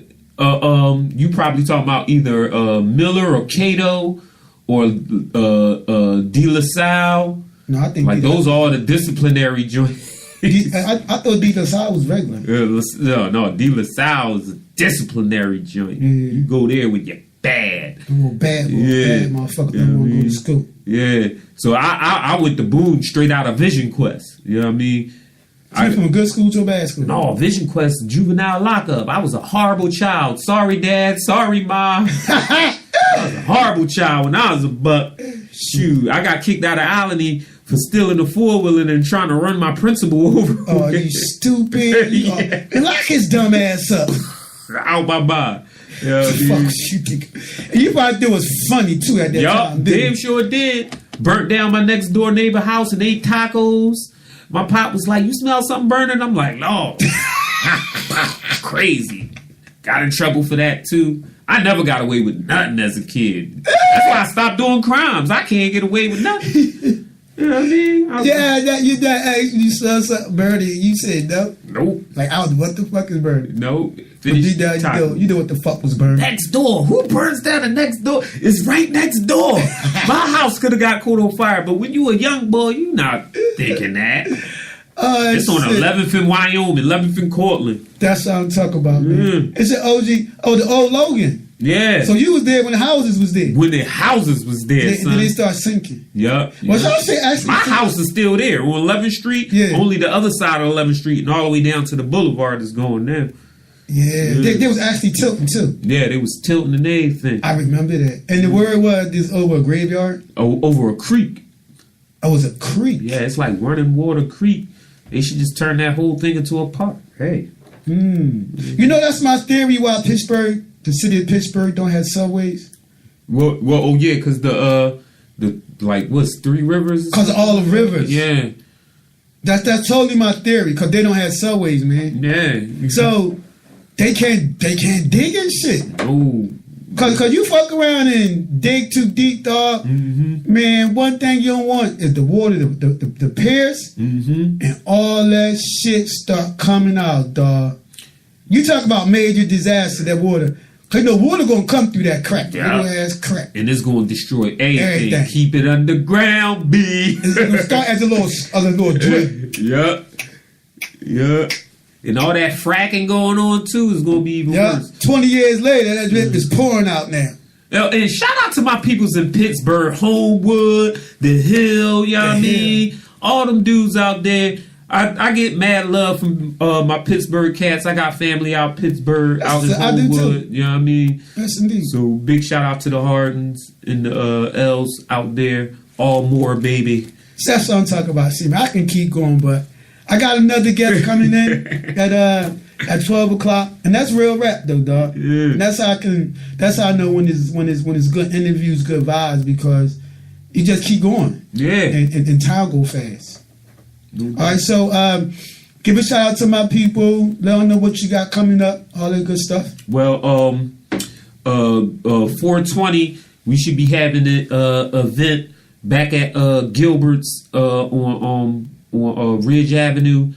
You probably talking about either Miller or Cato or De La Salle. No, I think like those are all the disciplinary joints. I thought De La Salle was regular. No, De La Salle is a disciplinary joint. You go there with your bad bad motherfucker don't want to go to school. Yeah. So I went to Boone straight out of Vision Quest. You know what I mean? So you from a good school to a bad school? No, Vision Quest, juvenile lockup. I was a horrible child. Sorry, Dad. Sorry, Mom. I was a horrible child when I was a buck. Shoot, I got kicked out of Alany for stealing a four-wheeler and trying to run my principal over. Oh, you stupid. And lock his dumb ass up. Out my mind. Fuck you think. And you probably thought it was funny too at that time. Damn sure did. Burnt down my next door neighbor house and ate tacos. My pop was like, "You smell something burning?" I'm like, "No." Crazy. Got in trouble for that too. I never got away with nothing as a kid. That's why I stopped doing crimes. I can't get away with nothing. You know what I mean? You saw something burning. You said no. Nope. Like, what the fuck is burning? Nope. You know what the fuck was burning. Next door. Who burns down the next door? It's right next door. My house could have got caught on fire, but when you a young boy, you not thinking that. It's on 11th in Wyoming, 11th in Cortland. That's what I'm talking about, man. It's an OG. Oh, the old Logan. Yeah. So you was there when the houses was there. When the houses was there, son. Then they start sinking. Yup. Well, y'all say actually, my house is still there on 11th Street. Yeah. Only the other side of 11th Street and all the way down to the boulevard is going now. Yeah. They was actually tilting too. Yeah, they was tilting and everything. I remember that. And the word was this over a graveyard? Oh, over a creek. Oh, it was a creek? Yeah, it's like running water creek. They should just turn that whole thing into a park. Hey. You know, that's my theory why Pittsburgh, the city of Pittsburgh, don't have subways. Well, oh yeah, because the like what's Three Rivers? Because of all the rivers. Yeah. That's totally my theory. Because they don't have subways, man. Yeah. So they can't dig and shit. Oh. Cause you fuck around and dig too deep, dog. Man, one thing you don't want is the water, the pierce, and all that shit start coming out, dog. You talk about major disaster, that water. Cause you know water gonna come through that crack, little ass crack, and it's gonna destroy everything. Keep it underground, B. It's gonna start as a little drip. Yup. And all that fracking going on too is gonna be even worse. 20 years later, that drip is pouring out now. And shout out to my peoples in Pittsburgh, Homewood, The Hill, you know what I mean? All them dudes out there. I get mad love from my Pittsburgh cats. I got family out Pittsburgh, out in Homewood. You know what I mean? Yes, indeed. So big shout out to the Hardens and the L's out there. All more, baby. So that's what I'm talking about. See, man, I can keep going, but I got another guest coming in at 12 o'clock, and that's real rap though, dog. Yeah. And that's how I know when it's good interviews, good vibes, because you just keep going. Yeah. And time go fast. All right, so give a shout out to my people. Let them know what you got coming up, all that good stuff. Well, 420, we should be having an event back at Gilbert's on Ridge Avenue.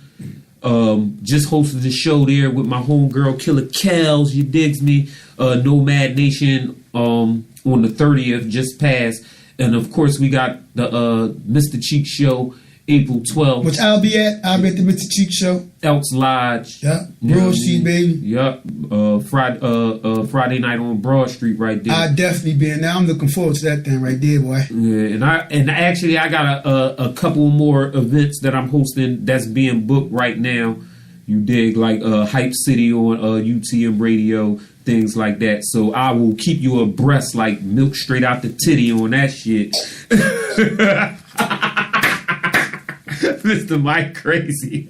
Just hosted the show there with my homegirl Killer Kells. You digs me? Nomad Nation on the 30th, just passed. And of course, we got the Mr. Cheek Show, April 12th. Which I'll be at the Mr. Cheek Show. Elks Lodge. Yep. Broad Street, baby. Yep. Friday night on Broad Street right there. I'll definitely be in there. I'm looking forward to that thing right there, boy. Yeah, and I got a couple more events that I'm hosting that's being booked right now. You dig, like Hype City on UTM Radio, things like that. So I will keep you abreast like milk straight out the titty on that shit. Mr. Mike Crazy.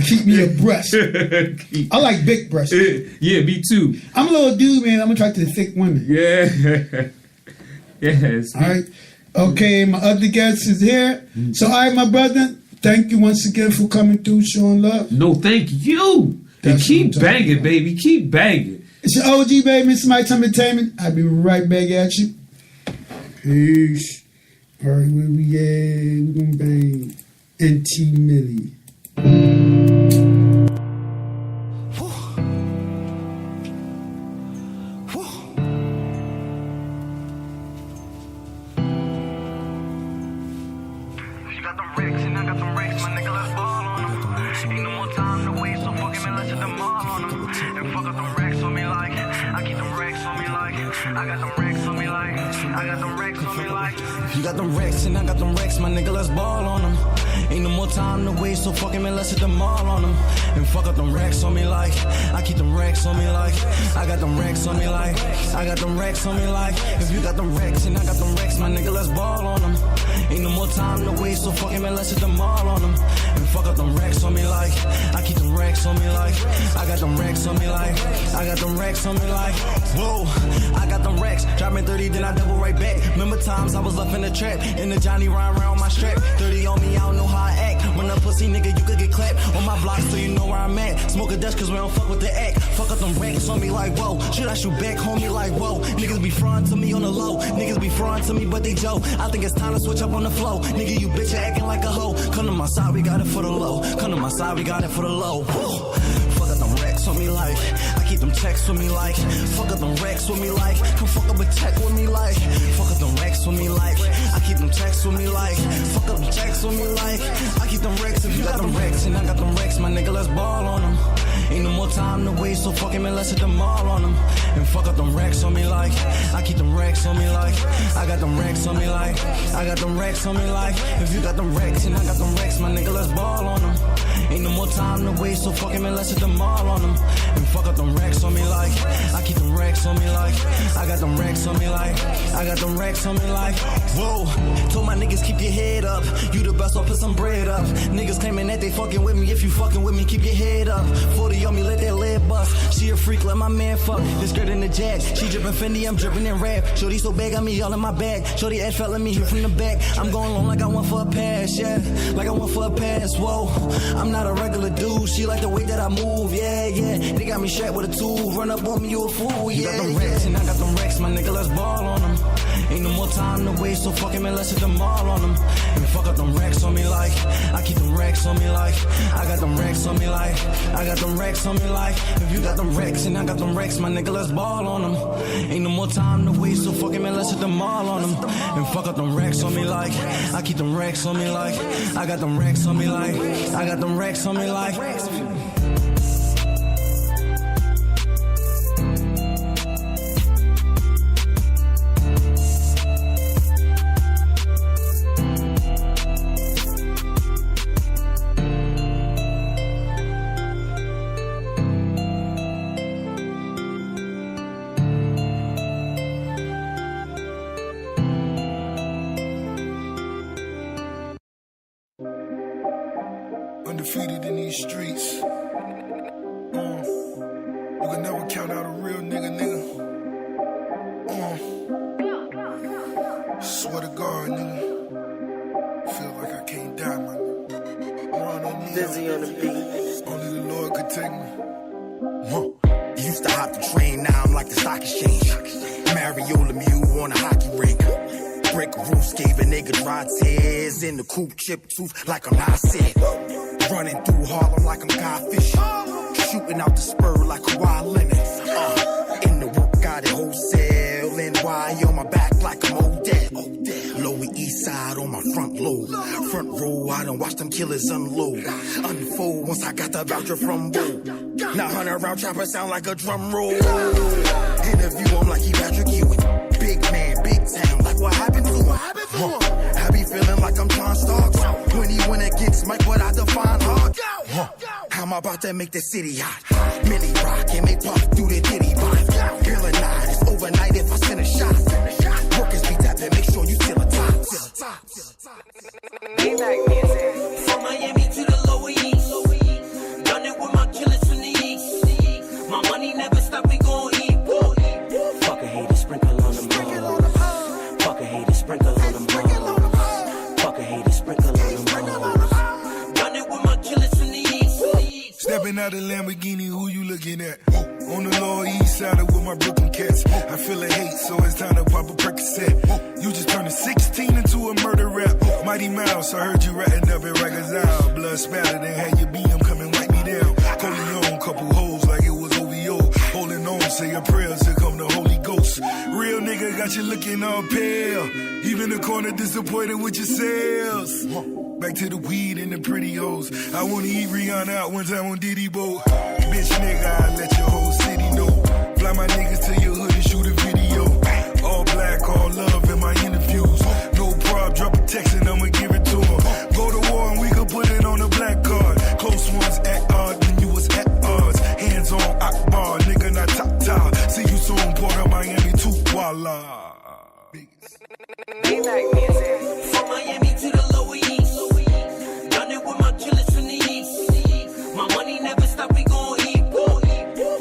Keep me abreast. I like big breasts. Yeah, me too. I'm a little dude, man. I'm attracted to thick women. Yeah. Yes. All right. Okay, my other guest is here. So, all right, my brother, thank you once again for coming through, showing love. No, thank you. And keep banging, baby. Keep banging. It's your OG, baby. It's My Time Entertainment. I'll be right back at you. Peace. All right, where we at? We're going to bang NT Millie. So fucking man, let's hit them all on them. And fuck up them racks on me like I keep them racks on me like I got them racks on me like I got them racks on me like if you got them racks and I got them racks, my nigga, let's ball on them. Ain't no more time to waste, so fucking man, let's hit them all on them. And fuck up them racks on me like I keep them racks on me like I got them racks on me like I got them racks on me like whoa, I got them racks, dropping 30, then I double right back. Remember times I was left in the trap, in the Johnny Ryan round my strap. 30 on me, I don't know how I act. Run up pussy, nigga, you could get clapped on my block, so you know where I'm at. Smoke a Dutch, cause we don't fuck with the act. Fuck up them racks on me like whoa. Should I shoot back, homie, like whoa. Niggas be frontin' to me on the low. Niggas be frontin' to me, but they joke. I think it's time to switch up on the flow. Nigga, you bitch acting like a hoe. Come to my side, we got it for the low. Come to my side, we got it for the low. Woo. Fuck up them racks on me like I keep them checks with me like fuck up them racks with me like come fuck up a check with me like fuck up them racks with me like I keep them checks with me like fuck up them checks with me like I keep them racks. If you got them racks and I got them racks, my nigga, let's ball on them. Ain't no more time to waste, so fucking man, let's hit them all on them. And fuck up them racks on me like I keep them racks on me like I got them racks on me like I got them racks on me like if you got them racks and I got them racks, my nigga, let's ball on them. Ain't no more time to waste, so fucking man, let's hit them all on them. And fuck up them racks on me like I keep them racks on me like I got them racks on me like I got them racks on me like whoa. Told my niggas keep your head up. You the best, I'll put some bread up. Niggas claiming that they fucking with me. If you fucking with me, keep your head up. 40 on me, let that lid bust. She a freak, let my man fuck. This skirt in the jag. She drippin' Fendi, I'm drippin' in rap. Shorty so big, got me all in my bag. Shorty ass fat, let me hit from the back. I'm going long like I want for a pass, yeah. Like I want for a pass, whoa. I'm not a regular dude. She like the way that I move, yeah, yeah. They got me strapped with a tool. Run up on me, you a fool, yeah. You got them racks and I got them racks, my nigga, let's ball on them. Ain't no more time to waste, so fucking man, let's hit them all on them. And fuck up them racks on me like I keep them racks on me like I got them racks on me like I got them racks on me like if you got them racks and I got them racks, my nigga, let's ball on them. Ain't no more time to waste, so fucking man, let's hit them all on them. And fuck up them racks on me like I keep them racks on me like I got them racks on me like I got them racks on me like undefeated in these streets. You can never count out a real nigga. Swear to God, nigga. Feel like I can't die, man. Dizzy on the beat. Only the Lord could take me. Used to hop the train, now I'm like the stock exchange. Mario Lemieux on a hockey rink. Brick roofs gave a nigga dry tears. In the coupe, chip tooth like I'm not sick. Running through Harlem like I'm Guy Fisher. Shooting out the spur like Kawhi Leonard. In the work, got it wholesale. NY on my back like I'm Odell. Lower East Side on my front lobe. Front row, I done watch them killers unload. Unfold once I got the voucher from Bo. Now 100 round chopper sound like a drum roll. Interview him like he Patrick Ewing. Big man, big town, like what happened to him? I be feeling like I'm John Starks. When he went against Mike, what I define hard. I'm about to make the city hot. Millie rock and make pop through the ditty bot. Bill and night, it's overnight if I send a shot. Workers be tapping, make sure you still a top. From Miami to the Lower East. Done it with my killers from the East. My money never stop, we gon' eat. Fuck a hater, sprinkle on them balls. Fuck a hater, sprinkle on them balls. Fuck a hater, sprinkle on them balls. Done it with my killers from the East. Stepping out of Lamborghini, who you looking at? On the Lower East Side with my Brooklyn cats. I feel a hate, so it's time to pop a Percocet. You just turned a 16 into a murder rap. Mighty Mouse, I heard you ratting up at Rikers Isle. Blood spattered and had your BM come and wipe me down. Coleon, couple hoes like it was OVO. Holding on, say your prayers, here come the Holy Ghost. Real nigga got you looking all pale. Even the corner disappointed with your sales. Back to the weed and the pretty hoes. I wanna eat Rihanna out one time on Diddy boat. Bitch nigga, I let your whole city know. Fly my niggas to your hood and shoot a video. All black, all love in my interviews. No prob, drop a text and I'ma give it to him. Go to war and we could put it on a black card. Close ones at odd when you was at odds. Hands on Akbar, nigga not top. See you soon, Port of Miami too, voila. From Miami to the Lower East. Done it with my killers from the East. My money never stop, we gon' eat.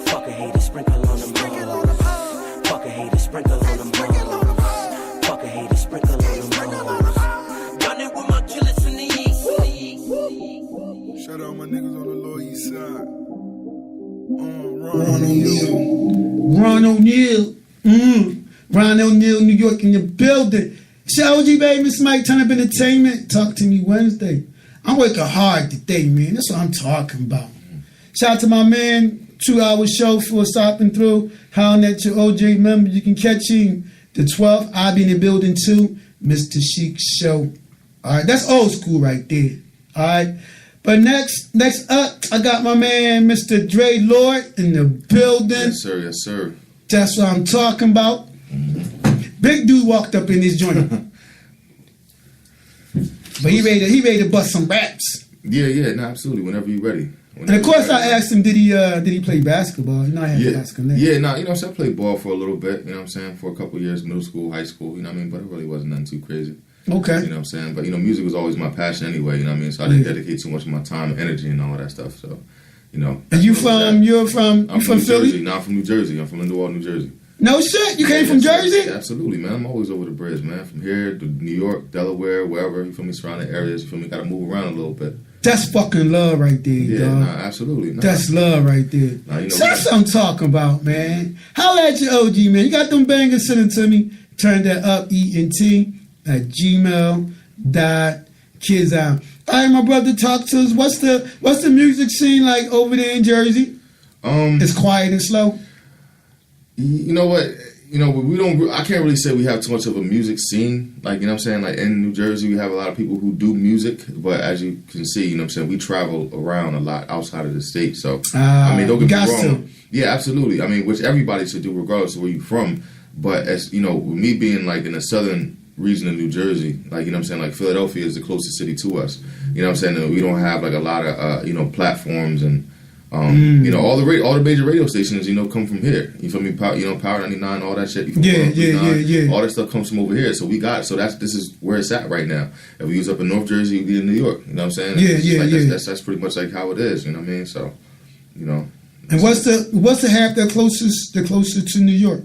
Fuck a hater, sprinkle on them balls. Fuck a hater, sprinkle on them balls. Fuck a hater, sprinkle on them balls. Done it with my killers from the East. Shout out my niggas on the Lower East Side. Ron O'Neal. Ron O'Neal, New York in the building. It's OG baby, Miss Mike, Turn Up Entertainment. Talk to me Wednesday. I'm working hard today, man. That's what I'm talking about. Shout out to my man, 2-hour show for stopping through. Hound at your OJ member. You can catch him the 12th. I'll be in the building too. Mr. Chic Show. All right, that's old school right there. All right. But next up, I got my man, Mr. Dre Lord, in the building. Yes, sir. Yes, sir. That's what I'm talking about. Big dude walked up in this joint. But he ready to bust some raps. Yeah, no, absolutely. Whenever you're ready. And of course, I asked him, did he play basketball? You know, I had to ask him that. Yeah, no, you know what I'm saying? I played ball for a little bit, you know what I'm saying? For a couple of years, middle school, high school, you know what I mean? But it really wasn't nothing too crazy. Okay. You know what I'm saying? But, you know, music was always my passion anyway, you know what I mean? So I didn't dedicate too much of my time and energy and all of that stuff, so, you know. And you're from Philly? Jersey. No, I'm from New Jersey. I'm from Lindenwold, New Jersey. No shit? You came from Jersey? Yeah, absolutely, man. I'm always over the bridge, man. From here to New York, Delaware, wherever, you feel me, surrounding areas, you feel me, gotta move around a little bit. That's fucking love right there, dog. Nah, absolutely. Nah. That's love right there. Nah, you know, so that's what I'm talking about, man. Holla at your OG, man. You got them bangers, send them to me. Turn that up, ENT@gmail.kids. All right, my brother, talk to us. What's the music scene like over there in Jersey? It's quiet and slow. You know what? You know, we don't. I can't really say we have too much of a music scene. Like, you know what I'm saying? Like, in New Jersey, we have a lot of people who do music. But as you can see, you know what I'm saying, we travel around a lot outside of the state. So, I mean, don't get me wrong. Yeah, absolutely. I mean, which everybody should do regardless of where you're from. But, as you know, with me being, like, in the southern region of New Jersey, like, you know what I'm saying, like, Philadelphia is the closest city to us. You know what I'm saying? And we don't have, like, a lot of, you know, platforms and You know, all the major radio stations, you know, come from here. You feel me? Power 99, all that shit. Yeah. All that stuff comes from over here. So this is where it's at right now. If we was up in North Jersey, we'd be in New York. You know what I'm saying? That's pretty much like how it is. You know what I mean? So, you know. And what's the half the closest to New York?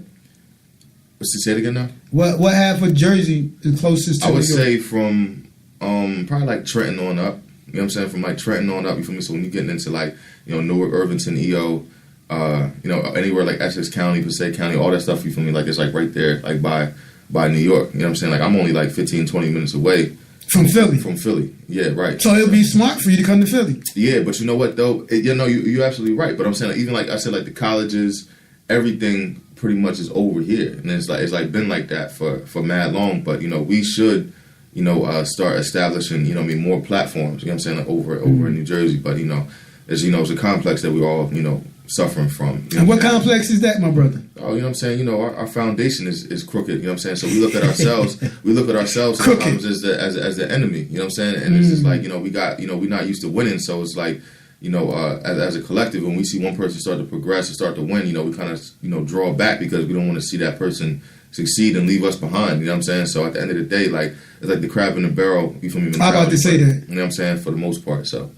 Say it again now? What half of Jersey is closest to New York? I would say from probably like Trenton on up. You know what I'm saying? From like Trenton on up, you feel me? So when you're getting into like, you know, Newark, Irvington, EO, you know, anywhere like Essex County, Passaic County, all that stuff, you feel me? Like it's like right there, like by New York. You know what I'm saying? Like I'm only like 15, 20 minutes away. From Philly? From Philly, yeah, right. So it'll be smart for you to come to Philly. Yeah, but you know what though? You're absolutely right. But I'm saying, like, even like I said, like the colleges, everything pretty much is over here. And it's like been like that for mad long. But, you know, we should, you know, start establishing, you know what I mean, more platforms, you know what I'm saying, like over in New Jersey. But, you know, as you know, it's a complex that we're all, you know, suffering from. And what complex is that, my brother? Oh, you know what I'm saying? You know, our foundation is crooked, you know what I'm saying? So we look at ourselves, sometimes as the enemy, you know what I'm saying? And it's just like, you know, we're not used to winning, so it's like, you know, as a collective, when we see one person start to progress and start to win, you know, we kind of, you know, draw back because we don't want to see that person succeed and leave us behind, you know what I'm saying? So at the end of the day, like, it's like the crab in the barrel, you feel me? I'm about to say that. You know what I'm saying? For the most part, so.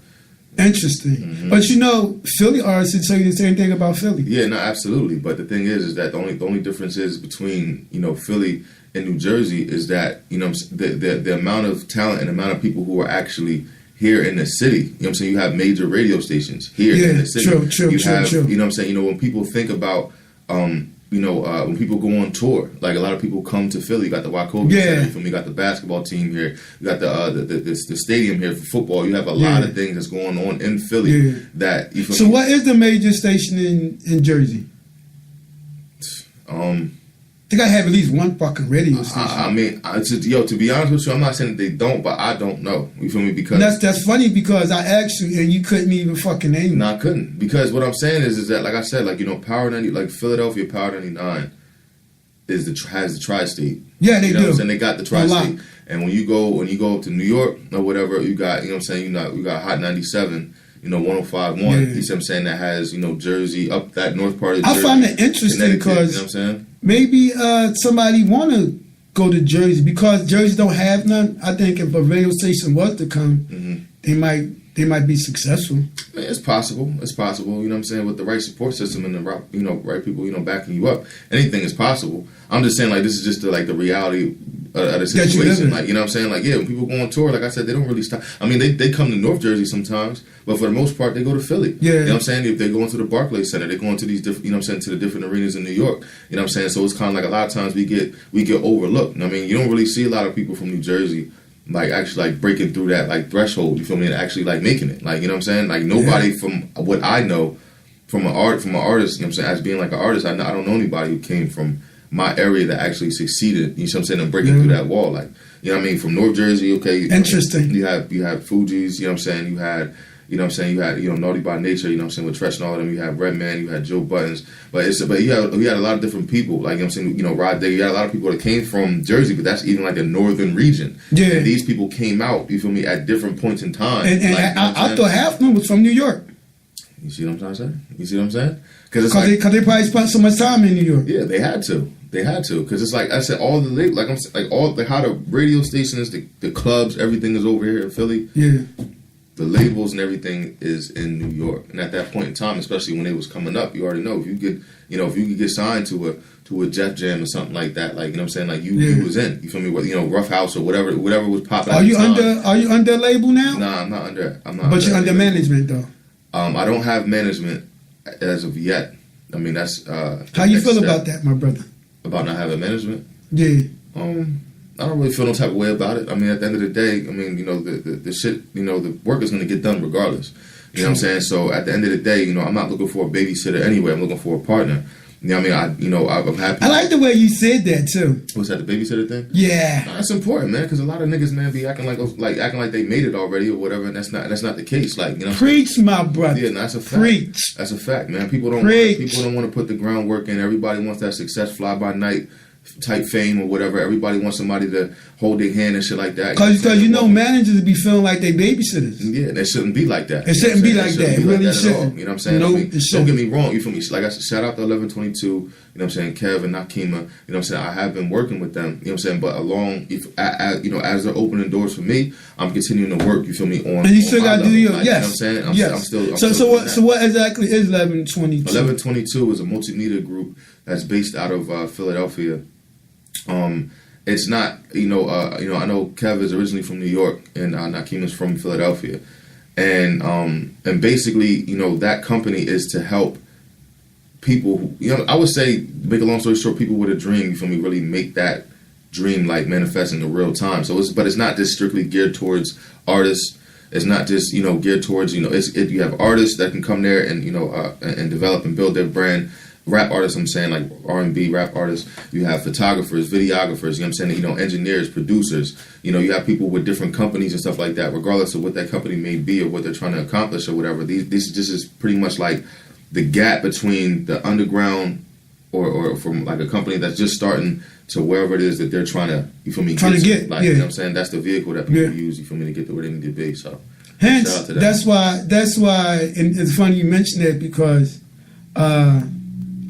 Interesting. Mm-hmm. But you know, Philly artists would say the same thing about Philly. Yeah, no, absolutely. But the thing is that the only difference is between, you know, Philly and New Jersey is that, you know, the amount of talent and the amount of people who are actually here in the city. You know what I'm saying? You have major radio stations here in the city. True. You know what I'm saying? You know, when people think about you know, when people go on tour, like a lot of people come to Philly. You got the Wachovia Center, you got the basketball team here, you got the stadium here for football. You have a lot of things that's going on in Philly that you feel. So what is the major station in Jersey? They gotta have at least one fucking radio station. I mean, to be honest with you, I'm not saying that they don't, but I don't know. You feel me? Because that's funny because I asked you and you couldn't even fucking name it. No, I couldn't. Because what I'm saying is that, like I said, like, you know, Power 90, like Philadelphia Power 99 has the tri-state. Yeah, they you know do. What I'm saying? They got the tri-state. And when you go up to New York or whatever, you got, you know what I'm saying, you got Hot 97. You know, 105.1. You see what I'm saying? That has, you know, Jersey, up that north part of Jersey. I find it interesting because, you know what I'm saying? Maybe somebody want to go to Jersey because Jersey don't have none. I think if a radio station was to come, they might be successful. I mean, it's possible. It's possible. You know what I'm saying? With the right support system and the right, you know, right people, you know, backing you up, anything is possible. I'm just saying, like, this is just the reality of the situation. Like, you know what I'm saying? Like, yeah, when people go on tour, like I said, they don't really stop. I mean, they come to North Jersey sometimes, but for the most part, they go to Philly. Yeah. You know what I'm saying? If they go into the Barclays Center, they go into these different, you know what I'm saying, to the different arenas in New York. You know what I'm saying? So it's kind of like a lot of times we get overlooked. I mean, you don't really see a lot of people from New Jersey like actually like breaking through that like threshold, you feel me, and actually like making it. Like, you know what I'm saying? Like nobody from what I know from an artist, you know what I'm saying, as being like an artist, I don't know anybody who came from my area that actually succeeded, you know what I'm saying, and breaking through that wall. Like, you know what I mean, from North Jersey, okay. Interesting. You have Fuji's, you know what I'm saying, you had, you know what I'm saying, you had, you know, Naughty by Nature, you know what I'm saying, with Tretch and all of them, you had Redman, you had Joe Buttons, but you had a lot of different people, like, you know what I'm saying, you know, Rod Day, you had a lot of people that came from Jersey, but that's even like a northern region. Yeah. And these people came out, you feel me, at different points in time. And like, I thought half of them was from New York. You see what I'm trying to say? You see what I'm saying? Because they probably spent so much time in New York. Yeah, they had to. Because it's like I said, all the like I'm like all the how the radio stations, the clubs, everything is over here in Philly. Yeah. The labels and everything is in New York. And at that point in time, especially when it was coming up, you already know if you could get signed to a Jeff Jam or something like that, like, you know what I'm saying, like you was in. You feel me? You know, Rough House or whatever was popping. Are you under label now? Nah, I'm not under. But you're under management though. I don't have management as of yet. I mean, that's how you feel about that, my brother? About not having management? Yeah. I don't really feel no type of way about it. I mean, at the end of the day, I mean, you know, the shit, you know, the work is going to get done regardless. You know what I'm saying? So at the end of the day, you know, I'm not looking for a babysitter anyway. I'm looking for a partner. You know what I mean? I'm happy. I like the way you said that too. What's that, the babysitter thing? Yeah. That's important, man, because a lot of niggas, man, be acting like they made it already or whatever, and that's not the case. Like, you know, preach, my brother. Yeah, that's a fact. Preach. That's a fact, man. People don't want to put the groundwork in. Everybody wants that success fly by night type fame or whatever. Everybody wants somebody to hold their hand and shit like that. Because managers be feeling like they babysitters. Yeah, they shouldn't be like that. It shouldn't be like that. It really shouldn't. You know what I'm saying? No, don't get me wrong. You feel me? Like I said, shout out to 1122. You know what I'm saying? Kev and Nakima. You know what I'm saying? I have been working with them. You know what I'm saying? But as they're opening doors for me, I'm continuing to work. You feel me? On and you still got to do your yes. You know what I'm saying? Yes. I'm still So what exactly is 1122? 1122 is a multimedia group that's based out of Philadelphia. It's not, I know Kev is originally from New York and Nakeem is from Philadelphia, and basically, that company is to help people who, I would say, make a long story short, people with a dream, you feel me, really make that dream like manifest in the real time. So it's not just strictly geared towards artists. It's not just geared towards you have artists that can come there and and develop and build their brand. Rap artists, I'm saying, like R&B rap artists. You have photographers, videographers, you know what I'm saying, engineers, producers. You have people with different companies and stuff like that, regardless of what that company may be or what they're trying to accomplish or whatever. This is pretty much like the gap between the underground or from like a company that's just starting to wherever it is that they're trying to, you feel me, get. You know what I'm saying? That's the vehicle that people use, you feel me, to get to where they need to be. So hence, that's why, and it's funny you mention that because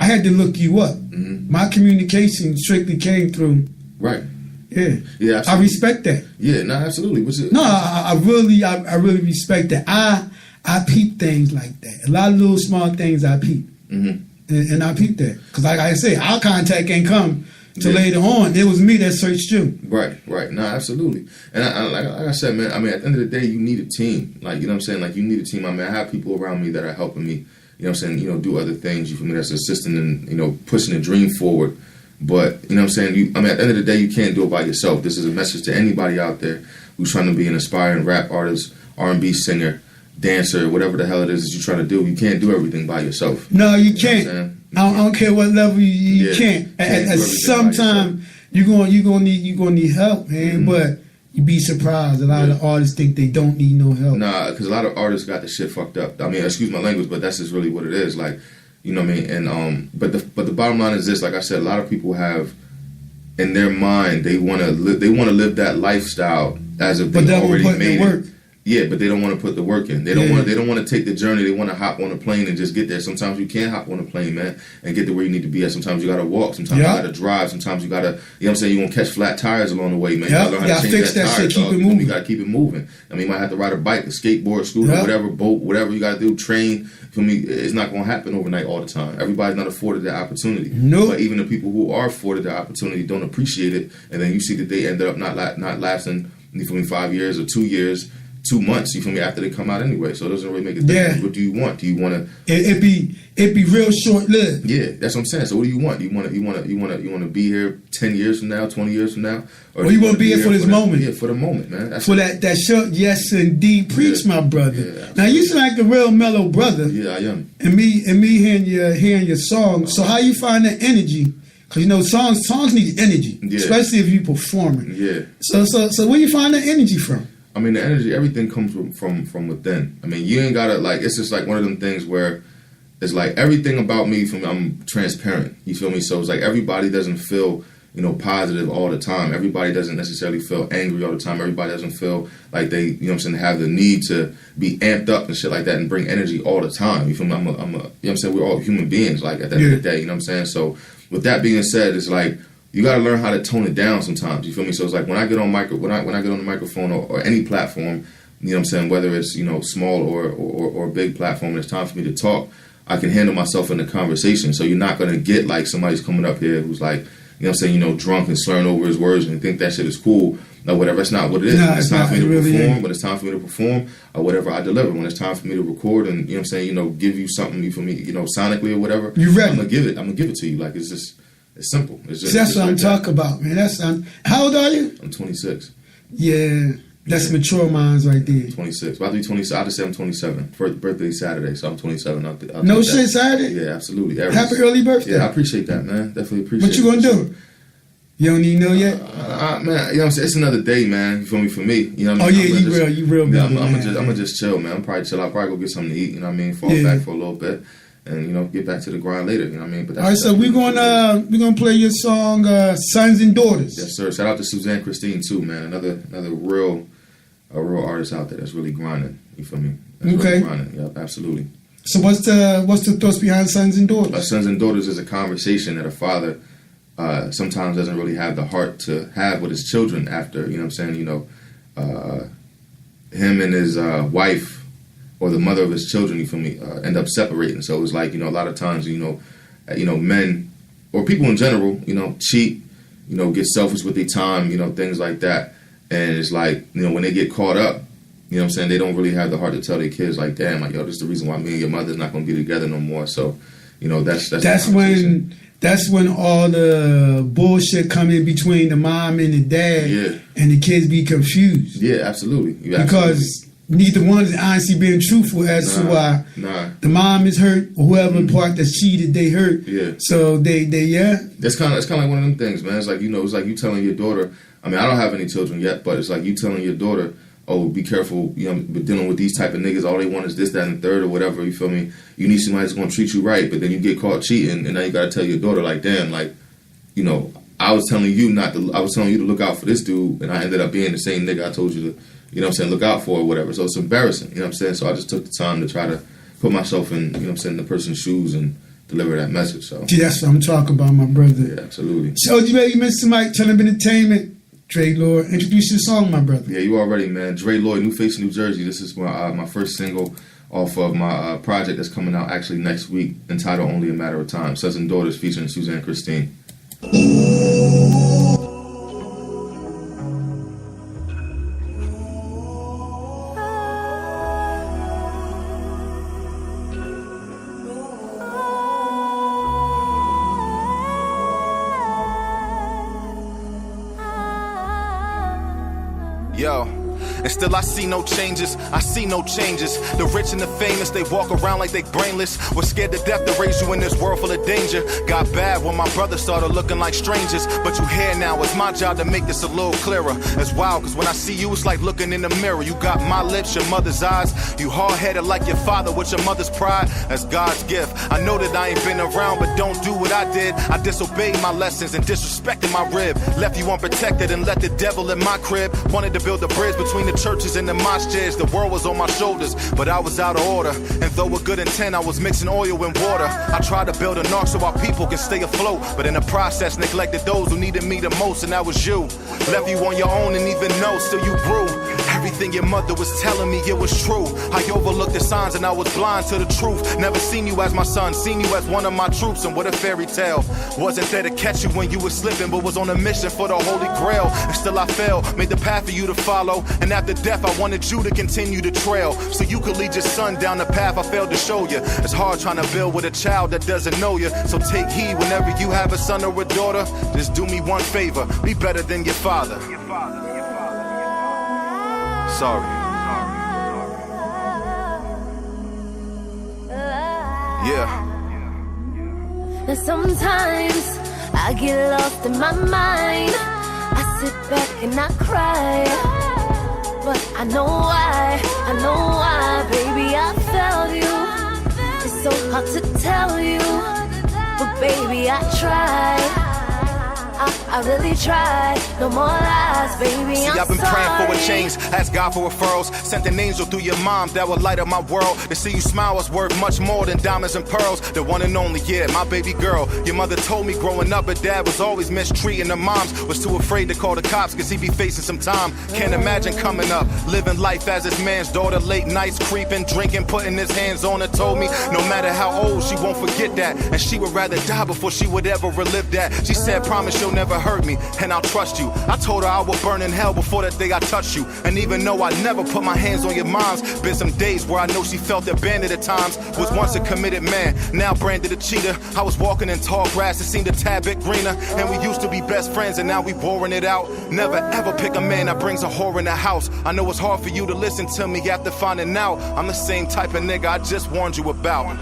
I had to look you up. Mm-hmm. My communication strictly came through. Right. Yeah. Yeah. Absolutely. I respect that. Yeah. No. Absolutely. I really respect that. I peep things like that. A lot of little small things I peep, and I peep that because, like I say, our contact ain't come till later on. It was me that searched you. Right. Right. No. Absolutely. And like I said, man. I mean, at the end of the day, you need a team. Like, you know what I'm saying. Like, you need a team. I mean, I have people around me that are helping me. You know what I'm saying, do other things, you feel me, that's assisting and, pushing the dream forward. But, you know what I'm saying, at the end of the day, you can't do it by yourself. This is a message to anybody out there who's trying to be an aspiring rap artist, R&B singer, dancer, whatever the hell it is that you're trying to do. You can't do everything by yourself. No, you can't. I don't care what level you can't. At some time, you're gonna need help, man, but you'd be surprised. A lot of artists think they don't need no help. Nah, because a lot of artists got the shit fucked up. I mean, excuse my language, but that's just really what it is. Like, you know what I mean? And but the bottom line is this. Like I said, a lot of people have in their mind they want to live that lifestyle as if they already made it. Yeah, but they don't want to put the work in. They don't want. They don't want to take the journey. They want to hop on a plane and just get there. Sometimes you can't hop on a plane, man, and get to where you need to be at. Sometimes you got to walk. Sometimes you got to drive. Sometimes you got to. You know what I'm saying? You won't catch flat tires along the way, man. You got to learn how to change that tire. Keep it moving. You got to keep it moving. I mean, you might have to ride a bike, a skateboard, scooter, whatever, boat, whatever you got to do. Train. For me, it's not going to happen overnight all the time. Everybody's not afforded that opportunity. Nope. But even the people who are afforded the opportunity don't appreciate it, and then you see that they ended up not lasting. You feel me? 5 years or 2 years. 2 months, you feel me, after they come out anyway. So it doesn't really make a difference. Yeah. What do you want? Do you want to? It be real short lived. Yeah, that's what I'm saying. So what do you want? You want to be here 10 years from now, 20 years from now, or you want to be here for this moment? Yeah, for the moment, man. That's for that short yes indeed preach, my brother. Yeah, now you sound like a real mellow brother. Yeah, I am. And me hearing your songs. So how you find that energy? Because songs need energy, especially if you performing. Yeah. So where you find that energy from? I mean, the energy, everything comes from within. I mean, you ain't gotta, like, it's just like one of them things where it's like everything about me, I'm transparent. You feel me? So it's like everybody doesn't feel, positive all the time. Everybody doesn't necessarily feel angry all the time. Everybody doesn't feel like they, you know what I'm saying, have the need to be amped up and shit like that and bring energy all the time. You feel me? You know what I'm saying? We're all human beings, like, at the end of the day, you know what I'm saying? So with that being said, it's like, you got to learn how to tone it down sometimes. You feel me? So it's like when I get on when I get on the microphone or any platform, you know what I'm saying, whether it's small or big platform, and it's time for me to talk, I can handle myself in the conversation. So you're not gonna get like somebody's coming up here who's like, you know what I'm saying, drunk and slurring over his words and think that shit is cool or whatever. That's not what it is. When it's time for me to perform, when it's time for me to perform or whatever, I deliver. When it's time for me to record and you know what I'm saying, give you something, you feel me, sonically or whatever, you ready? I'm gonna give it to you. Like it's simple. It's just, that's what I'm talking about, man. How old are you? I'm 26. Yeah, that's mature minds right there. 26. About to be 26. I just say I'm 27. First birthday Saturday, so I'm 27. I'll no shit, Saturday? Yeah, absolutely. Happy early birthday. Yeah, I appreciate that, man. Definitely appreciate it. What you gonna do? You don't even know yet? Man, you know what I'm saying? It's another day, man. You feel me? For me, you know what I mean? Oh, yeah, you real. Yeah, I'm gonna just chill, man. I'm probably chill. I'll probably go get something to eat, you know what I mean? Fall back for a little bit. and get back to the grind later. You know what I mean? But all right, so we're gonna play your song "Sons and Daughters." Yes, sir. Shout out to Suzanne Christine too, man. Another real artist out there that's really grinding. You feel me? That's okay. Really grinding. Yep, absolutely. So what's the thoughts behind Sons and Daughters? Sons and Daughters is a conversation that a father sometimes doesn't really have the heart to have with his children after, you know what I'm saying, him and his wife or the mother of his children, you feel me, end up separating. So it's like, a lot of times, men or people in general, cheat, get selfish with their time, things like that. And it's like, when they get caught up, you know what I'm saying, they don't really have the heart to tell their kids, like, damn, like, yo, this is the reason why me and your mother's not going to be together no more. So, that's when all the bullshit come in between the mom and the dad, and the kids be confused. Yeah, absolutely. Because neither one is honestly being truthful as to why the mom is hurt or whoever part that's cheated, they hurt. Yeah. So they It's kind of like one of them things, man. It's like, it's like you telling your daughter, I mean, I don't have any children yet, but it's like you telling your daughter, oh, be careful, but dealing with these type of niggas, all they want is this, that, and the third, or whatever, you feel me? You need somebody that's going to treat you right, but then you get caught cheating, and now you got to tell your daughter, like, damn, like, I was telling you to look out for this dude, and I ended up being the same nigga I told you to, look out for or whatever. So it's embarrassing, you know what I'm saying? So I just took the time to try to put myself in, the person's shoes and deliver that message. So see, that's what I'm talking about, my brother. Yeah, absolutely. So you Mr. Mike, Turn Up Entertainment. Dre Lloyd, introduce your song, my brother. Yeah, you already, man. Dre Lloyd, New Face, New Jersey. This is my first single off of my project that's coming out actually next week, entitled Only a Matter of Time. Sons and Daughters featuring Suzanne Christine. Yo, and still I see no changes, The rich and the famous, they walk around like they brainless. We're scared to death to raise you in this world full of danger. Got bad when my brother started looking like strangers. But you here now, it's my job to make this a little clearer. It's wild, cause when I see you, it's like looking in the mirror. You got my lips, your mother's eyes. You hard-headed like your father with your mother's pride. That's God's gift. I know that I ain't been around, but don't do what I did. I disobeyed my lessons and disrespected my rib. Left you unprotected and let the devil in my crib. Wanted to build a bridge between the churches and the mosh chairs. The world was on my shoulders, but I was out of order. And though with good intent, I was mixing oil and water. I tried to build an ark so our people can stay afloat, but in the process neglected those who needed me the most, and that was you. Left you on your own and even though still you grew. Everything your mother was telling me, it was true. I overlooked the signs and I was blind to the truth. Never seen you as my son, seen you as one of my troops. And what a fairy tale. Wasn't there to catch you when you were slipping, but was on a mission for the Holy Grail. And still I fell, made the path for you to follow. And after death, I wanted you to continue the trail, so you could lead your son down the path I failed to show you. It's hard trying to build with a child that doesn't know you. So take heed whenever you have a son or a daughter. Just do me one favor, be better than your father. Sorry. Yeah. Now sometimes I get lost in my mind. I sit back and I cry, but I know why, baby, I failed you. It's so hard to tell you, but baby, I tried. I really tried. No more lies, baby. See, I've been praying for a change, ask God for referrals. Sent an angel through your mom that would light up my world. To see you smile was worth much more than diamonds and pearls. The one and only, yeah, my baby girl. Your mother told me growing up, her dad was always mistreating her moms. Was too afraid to call the cops cause he be facing some time. Can't imagine coming up, living life as his man's daughter. Late nights creeping, drinking, putting his hands on her. Told me no matter how old, she won't forget that. And she would rather die before she would ever relive that. She said, promise you'll never hurt me, and I'll trust you. I told her I would burn in hell before that day I touched you. And even though I never put my hands on your mom's, been some days where I know she felt abandoned at times. Was once a committed man, now branded a cheater. I was walking in tall grass, it seemed a tad bit greener. And we used to be best friends, and now we warring it out. Never ever pick a man that brings a whore in the house. I know it's hard for you to listen to me after finding out I'm the same type of nigga I just warned you about.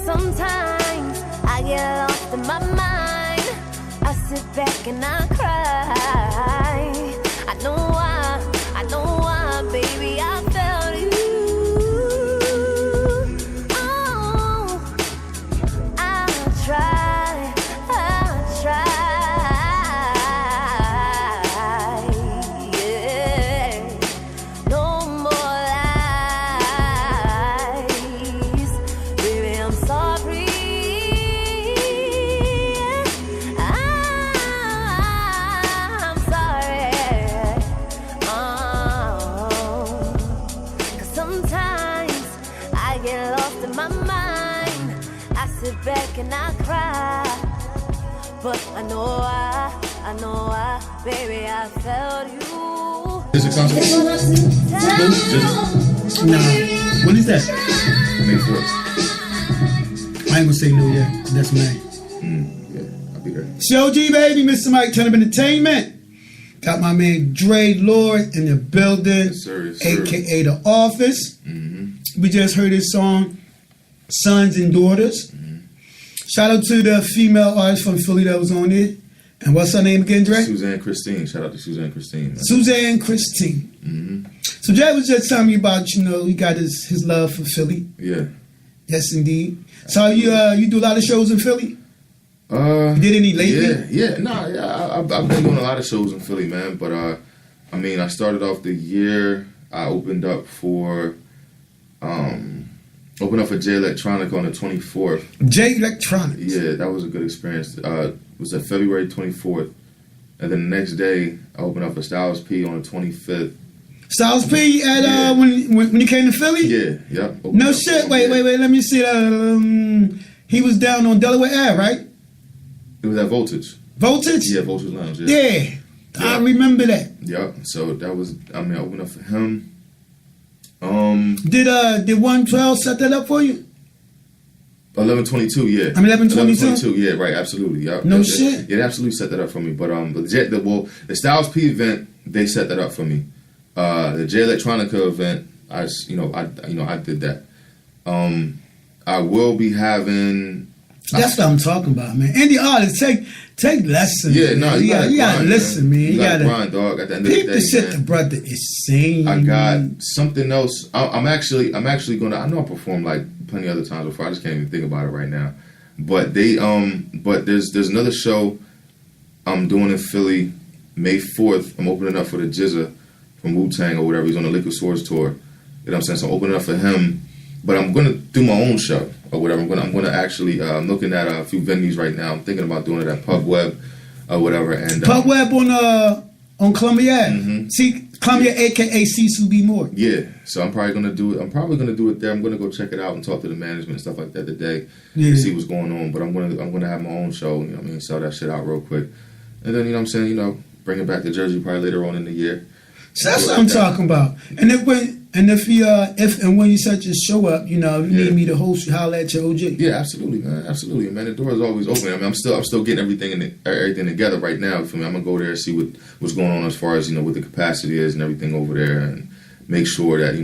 Sometimes I get lost in my mind. I sit back and I cry. I know why, baby, I felt you. Oh, I tried, yeah. No more lies, baby, I'm sorry. I'm sorry. Cause sometimes I get lost in my mind. I sit back and I cry. But I know why, baby, I felt you. Is it something? Nah. When is that? May 4th. I ain't gonna say no yet. That's May. Yeah, I'll be there. Show G, baby, Mr. Mike, Turn Up Entertainment. Got my man Dre Lord in the building, Yes, sir. aka The Office. We just heard his song, Sons and Daughters. Shout out to the female artist from Philly that was on it. And what's her name again, Dre? Suzanne Christine. Shout out to Suzanne Christine. Man. Suzanne Christine. So Dre was just telling me about, he got his love for Philly. Yeah. Yes, indeed. So you do a lot of shows in Philly? You did any lately? Yeah. I've been doing a lot of shows in Philly, man. But I started off the year. I opened up for J Electronica on the 24th. J Electronica. Yeah, that was a good experience. It was February 24th, and then the next day I opened up for Styles P on the 25th. Styles P at when you came to Philly? Yeah, yep. No shit. Wait. Let me see. He was down on Delaware Ave, right? It was at Voltage. Voltage? Yeah, Voltage Lounge. Yeah. I remember that. Yep. So that was. I opened up for him. Did 112 set that up for you? 1122, yeah. 1122? Yeah, right, absolutely. Yep. No They shit. they absolutely set that up for me. But the Styles P event, they set that up for me. The J Electronica event, I did that. I will be having. That's what I'm talking about, man. And the artists take lessons. Yeah, no, you gotta listen, man. You gotta grind, dog. At the end of the peep day, the shit man. the brother is saying. I got something else. I'm actually gonna. I know I performed like plenty of other times before. I just can't even think about it right now. But there's another show I'm doing in Philly, May 4th. I'm opening up for the Jizza from Wu-Tang or whatever. He's on the Liquid Swords tour. You know what I'm saying? So I'm opening up for him. But I'm gonna do my own show or whatever. I'm gonna actually. I'm looking at a few venues right now. I'm thinking about doing it at Pub Web or whatever. And Pub Web on Columbia Ave. See, Columbia, aka Cecil B. Moore. Yeah, so I'm probably gonna do it. I'm probably gonna do it there. I'm gonna go check it out and talk to the management and stuff like that today to see what's going on. But I'm gonna have my own show. You know what I mean? Sell that shit out real quick, and then bring it back to Jersey probably later on in the year. So that's what I'm talking about. And if when you set your show up, you need me to host, you holler at your OG. Yeah, absolutely, man. Absolutely, man. The door is always open. I mean, I'm still getting everything together right now. For me, I'm gonna go there and see what's going on as far as what the capacity is and everything over there, and make sure that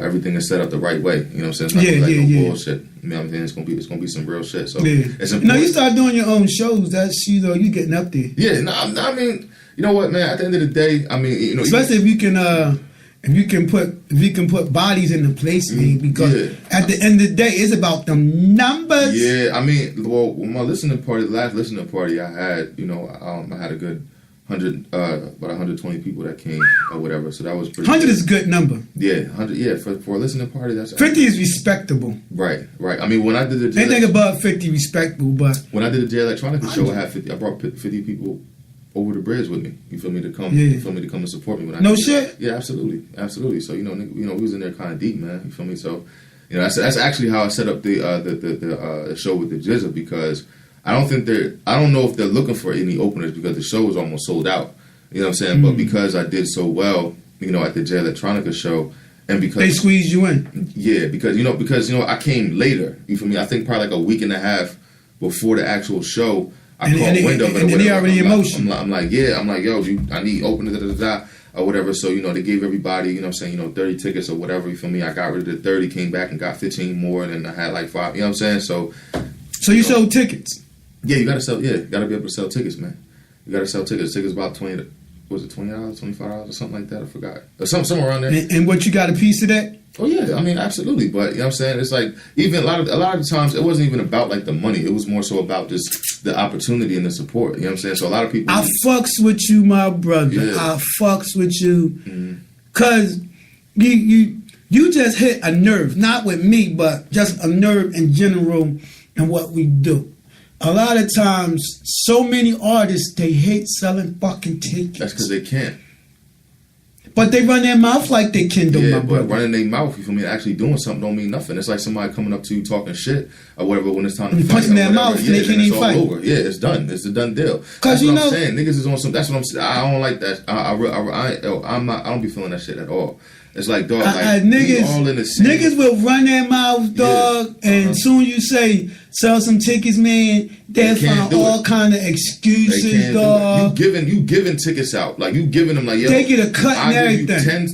everything is set up the right way. You know what I'm saying? It's not no bullshit. I mean, it's gonna be some real shit. So it's important. You start doing your own shows. That's you getting up there. Yeah, no, I mean, you know what, man? At the end of the day, I mean, especially if you can put bodies into place, man, because at the end of the day, it's about them numbers. Yeah, I mean, well, my last listening party I had, I had a good 120 people that came or whatever, so that was pretty 100 good. is a good number. Yeah, 100. Yeah, for a listening party, that's 50 is respectable. Right. I mean, when I did the anything above 50 respectable, but when I did the J Electronica show, I brought 50 people over the bridge with me. You feel me to come? Yeah. You feel me to come and support me when I no did shit. That. Yeah, absolutely. So we was in there kind of deep, man. You feel me? So that's actually how I set up the show with the Jizza, because I don't know if they're looking for any openers, because the show was almost sold out. You know what I'm saying? But because I did so well, at the J Electronica show, and because they squeezed you in. Yeah, because I came later. You feel me? I think probably like a week and a half before the actual show. I caught wind of it. And then they already emotional. I'm like, yo, I need openers, or whatever. So, they gave everybody, 30 tickets or whatever. You feel me? I got rid of the 30, came back and got 15 more, and then I had like 5. You know what I'm saying? So you sold tickets? Yeah, you gotta sell. Yeah, you gotta be able to sell tickets, man. You gotta sell tickets. Tickets about $20. Was it $20, $25 or something like that? I forgot. Or somewhere around there. And what, you got a piece of that? Oh yeah, I mean absolutely. But you know what I'm saying? It's like even a lot of the times it wasn't even about like the money. It was more so about just the opportunity and the support. You know what I'm saying? So a lot of people. I fucks with you, my brother. Yeah. I fucks with you, cause you just hit a nerve, not with me, but just a nerve in general and what we do. A lot of times, so many artists, they hate selling fucking tickets. That's because they can't. But they run their mouth like they can do, Yeah, my but brother. running their mouth, you feel me, actually doing something don't mean nothing. It's like somebody coming up to you talking shit or whatever when it's time to You fight. punching or their whatever. mouth, Yeah, they then can't it's even all fight. over. Yeah, it's done. It's a done deal. That's Cause what you I'm know, saying. Niggas is on some. That's what I'm saying. I don't like that. I'm not. I don't be feeling that shit at all. It's like, dog, like we all in the same. Niggas will run their mouth, dog, and soon you say sell some tickets, man, they'll They can't find do all it. kind of They excuses, can't do it. dog. You giving tickets out, like you giving them like, yo, They get a cut and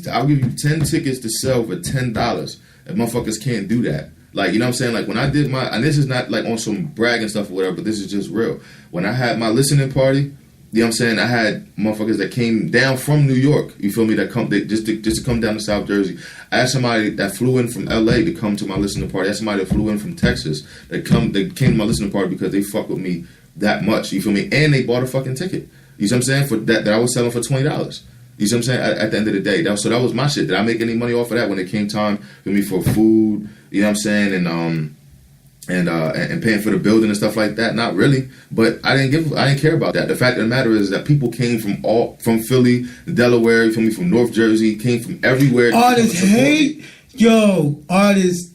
I'll give you 10 tickets to sell for $10. And motherfuckers can't do that. Like, you know what I'm saying? Like when I did my, and this is not like on some bragging stuff or whatever, but this is just real. When I had my listening party, you know what I'm saying? I had motherfuckers that came down from New York. You feel me? That come just to come down to South Jersey. I had somebody that flew in from LA to come to my listening party. I had somebody that flew in from Texas that came to my listening party because they fuck with me that much. You feel me? And they bought a fucking ticket. You see what I'm saying? For that I was selling for $20. You see what I'm saying? At the end of the day, that was my shit. Did I make any money off of that when it came time for me for food? You know what I'm saying? And paying for the building and stuff like that. Not really, but I didn't care about that. The fact of the matter is that people came from Philly, Delaware, you feel me, from North Jersey, came from everywhere. Artists hate, artists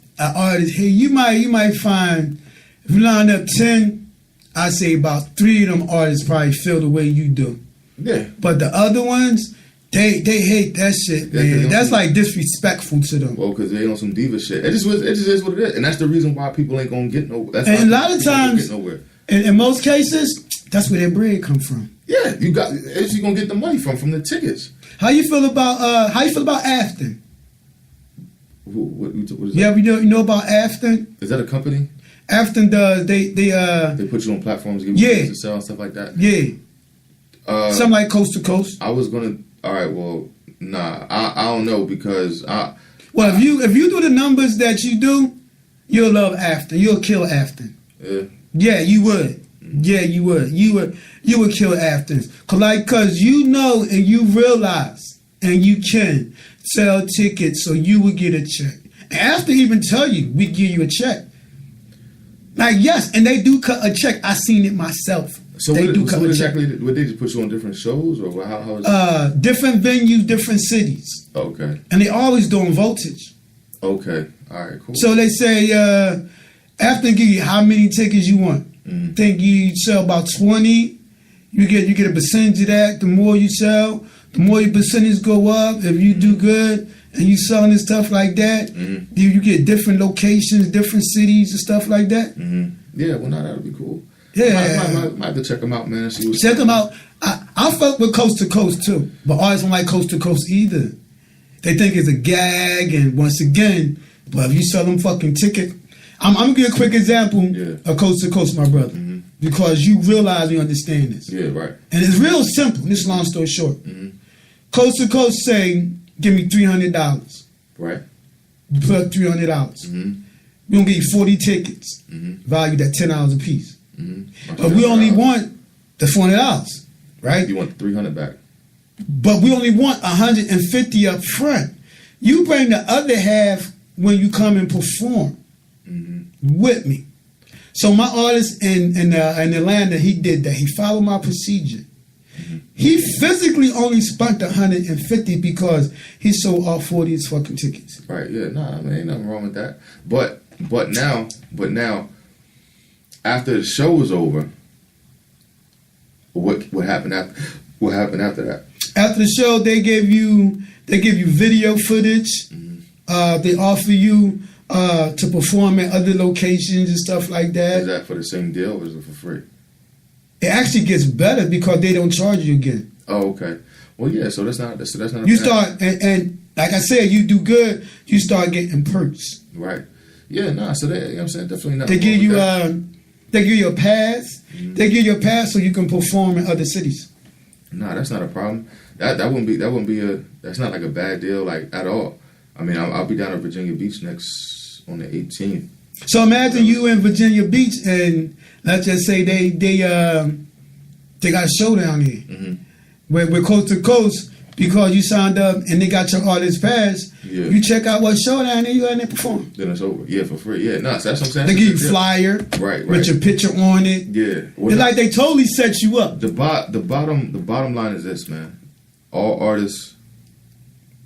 hate. You might find if you line up 10, I say about 3 of them artists probably feel the way you do. Yeah. But the other ones, they hate that shit, man. That's like disrespectful to them. Well, because they on some diva shit. It just is what it is, and that's the reason why people ain't gonna get nowhere. And a lot of times, in most cases, that's where their bread come from. Yeah, you gonna get the money from the tickets. How you feel about Afton? What is that? Yeah, you know about Afton? Is that a company? Afton does. They put you on platforms, give you tickets to sell and stuff like that. Yeah. Something like Coast to Coast. I was gonna. All right. Well, nah. I don't know because Well, if you do the numbers that you do, you'll love Afton. You'll kill Afton. Yeah. Yeah, you would. Yeah, you would. You would kill Afton. Cause you know and you realize and you can sell tickets so you would get a check. And Afton even tell you we give you a check. Like yes, and they do cut a check. I seen it myself. So they what, do cut what a check. exactly? Would they just put you on different shows or how is it? Different venues, different cities. Okay. And they always doing voltage. Okay. All right. Cool. So they say after give you how many tickets you want. Think you sell about 20. You get a percentage of that. The more you sell, the more your percentage go up. If you do good and you selling and stuff like that, you get different locations, different cities and stuff like that. Yeah. Well, no, that'd be cool. Yeah. Might have to check them out, man. See what's Check them out. I fuck with Coast to Coast too, but artists don't like Coast to Coast either. They think it's a gag, and once again, but if you sell them fucking ticket, I'm gonna give you a quick example of Coast to Coast, my brother, because you realize you understand this. Yeah, right. And it's real simple. This is long story short. Coast to Coast say, give me $300. Right. You put up $300. We gonna give you 40 tickets, valued at $10 a piece. But we only want the $400, right? You want $300 back. But we only want $150 up front. You bring the other half when you come and perform with me. So my artist in Atlanta, he did that. He followed my procedure. He physically only spent $150 because he sold all 40 of his fucking tickets. Right? Yeah. Nah. I mean, ain't nothing wrong with that. But now, after the show was over, what happened after? What happened after that? After the show, they give you video footage. They offer you to perform at other locations and stuff like that. Is that for the same deal or is it for free? It actually gets better because they don't charge you again. Oh, okay. Well, yeah. So that's not. You start and like I said, you do good. You start getting perks. Right. Yeah. Nah. So they, you know what I'm saying, definitely not. They give you They give you a pass. They give you a pass so you can perform in other cities. No, that's not a problem. That wouldn't be that's not like a bad deal like at all. I mean, I'll be down at Virginia Beach next on the 18th. So imagine you in Virginia Beach and let's just say they got a show down here. Mm-hmm. We're coast to coast because you signed up and they got your artist pass. Yeah. You check out what show down there, you go in there perform. Then it's over. Yeah, for free. Yeah, no, so that's what I'm saying. They give you a flyer right, with your picture on it. Yeah. It's like they totally set you up. The bottom line is this, man. All artists,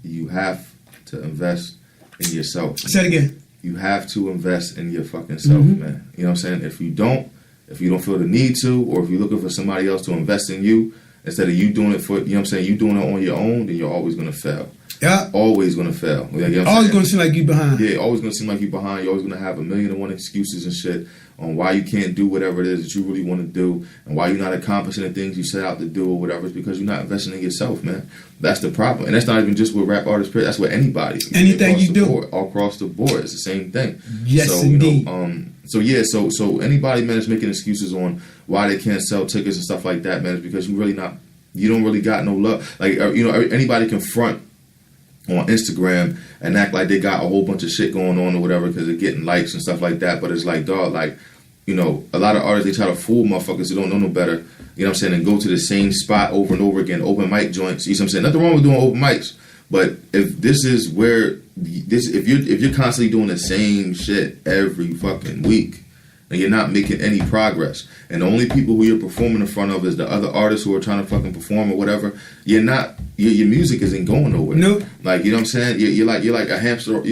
you have to invest in yourself. Say it again. You have to invest in your fucking self, man. You know what I'm saying? If you don't feel the need to, or if you're looking for somebody else to invest in you, instead of you doing it for, you know what I'm saying, you doing it on your own, then you're always going to fail. Yeah. Always going to fail. You know always going to seem like you behind. Yeah, always going to seem like you behind. You're always going to have 1,000,001 excuses and shit on why you can't do whatever it is that you really want to do and why you're not accomplishing the things you set out to do or whatever. It's because you're not investing in yourself, man. That's the problem. And that's not even just with rap artists, that's with anybody. Anything you do. All across the board. It's the same thing. Yes, so, indeed. So anybody, man, is making excuses on why they can't sell tickets and stuff like that, man, is because you don't really got no love. Like, anybody can front on Instagram and act like they got a whole bunch of shit going on or whatever because they're getting likes and stuff like that. But it's like, dog, like, a lot of artists, they try to fool motherfuckers who don't know no better, you know what I'm saying, and go to the same spot over and over again, open mic joints. You know what I'm saying? Nothing wrong with doing open mics. But if this is where if you're constantly doing the same shit every fucking week, and you're not making any progress, and the only people who you're performing in front of is the other artists who are trying to fucking perform or whatever, your music isn't going nowhere. Nope. Like, you know what I'm saying? You're like a hamster on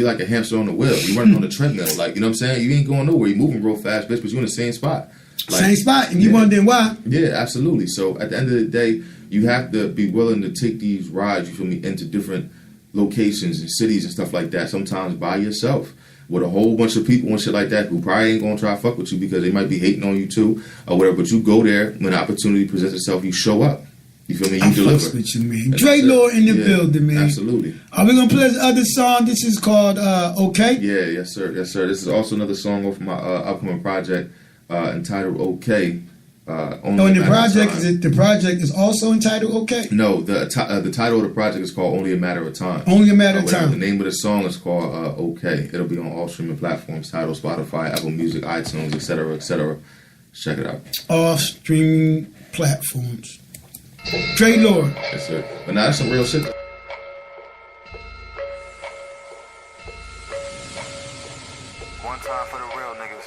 the wheel. You're running on the treadmill. Like, you know what I'm saying? You ain't going nowhere. You're moving real fast, bitch, but you're in the same spot. Like, same spot, and you wondering why? Yeah, absolutely. So at the end of the day, you have to be willing to take these rides, you feel me, into different locations and cities and stuff like that, sometimes by yourself, with a whole bunch of people and shit like that who probably ain't gonna try to fuck with you because they might be hating on you too or whatever. But you go there when opportunity presents itself, you show up. You feel me? You deliver. With you, man. Dre Lord in the building, man. Absolutely. Are we gonna play the other song? This is called "Okay." Yeah, yes sir. This is also another song off my upcoming project entitled "Okay." The project is also entitled "Okay." No, the title of the project is called "Only a Matter of Time." Only a Matter of Time. The name of the song is called "Okay." It'll be on all streaming platforms: Tidal, Spotify, Apple Music, iTunes, etc., etc. Check it out. All streaming platforms. Dre Lord. Yes, sir. But now that's some real shit. One time for the real niggas,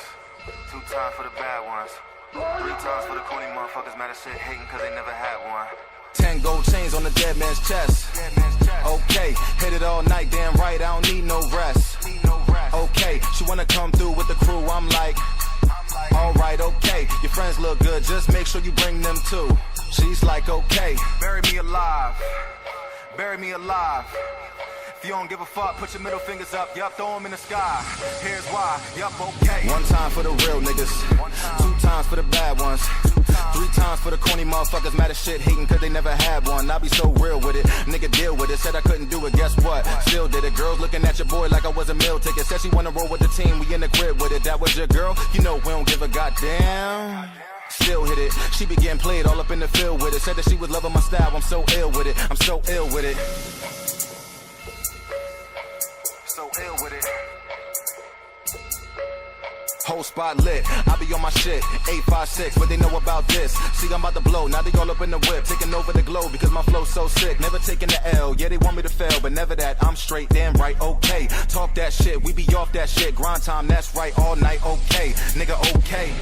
2 times for the bad ones, 3 times for the corny motherfuckers mad as shit hating cause they never had one. 10 gold chains on the dead man's chest. Okay, hit it all night, damn right, I don't need no rest. Okay, she wanna come through with the crew, I'm like, alright, okay, your friends look good, just make sure you bring them too. She's like, okay, Bury me alive, bury me alive. If you don't give a fuck, put your middle fingers up, yup, throw them in the sky. Here's why, yup, okay. 1 time for the real niggas, 2 times for the bad ones, 3 times for the corny motherfuckers mad as shit hating cause they never had one. I be so real with it, nigga deal with it, said I couldn't do it, guess what, still did it. Girls looking at your boy like I was a meal ticket, said she wanna roll with the team, we in the crib with it. That was your girl, you know we don't give a goddamn. Still hit it, she be getting played all up in the field with it, said that she was loving my style, I'm so ill with it, I'm so ill with it. So ill with it. Whole spot lit, I be on my shit, 856, what they know about this? See, I'm about to blow, now they all up in the whip, taking over the globe because my flow's so sick. Never taking the L, yeah, they want me to fail, but never that, I'm straight, damn right, okay. Talk that shit, we be off that shit, grind time, that's right, all night, okay. Nigga, okay.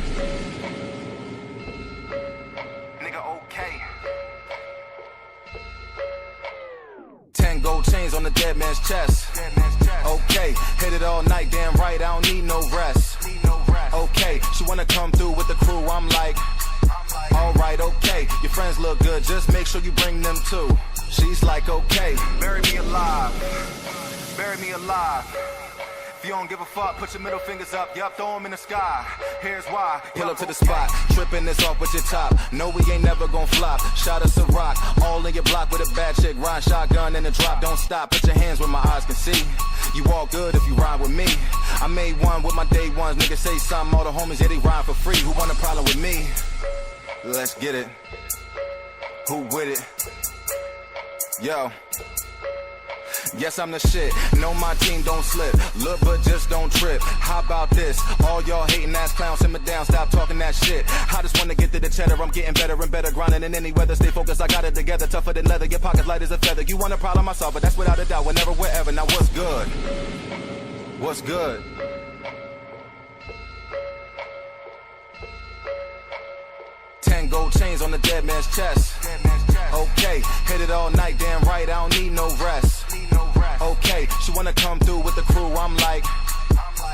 Nigga, okay. 10 gold chains on the dead man's chest. Okay, hit it all night, damn right, I don't need no rest. Okay, she wanna come through with the crew, I'm like, alright, okay, your friends look good, just make sure you bring them too. She's like, okay, bury me alive, bury me alive. If If you don't give a fuck, put your middle fingers up. Yup, throw them in the sky. Here's why. Pull up to the spot, tripping this off with your top. No, we ain't never gon' flop. Shot us a rock, all in your block with a bad chick. Ride shotgun in the drop, don't stop. Put your hands where my eyes can see. You all good if you ride with me. I made one with my day ones. Niggas say something, all the homies, yeah, they ride for free. Who want a problem with me? Let's get it. Who with it? Yo. Yes, I'm the shit. No, my team don't slip. Look, but just don't trip. How about this? All y'all hating ass clowns, simmer down, stop talking that shit. I just wanna get to the cheddar. I'm getting better and better, grinding in any weather. Stay focused, I got it together, tougher than leather. Your pockets light as a feather. You want a problem, I solve, but that's without a doubt. Whenever, wherever. Now, what's good? What's good? Gold chains on the dead man's chest. Okay, hit it all night, damn right, I don't need no rest. Okay, she wanna come through with the crew, I'm like,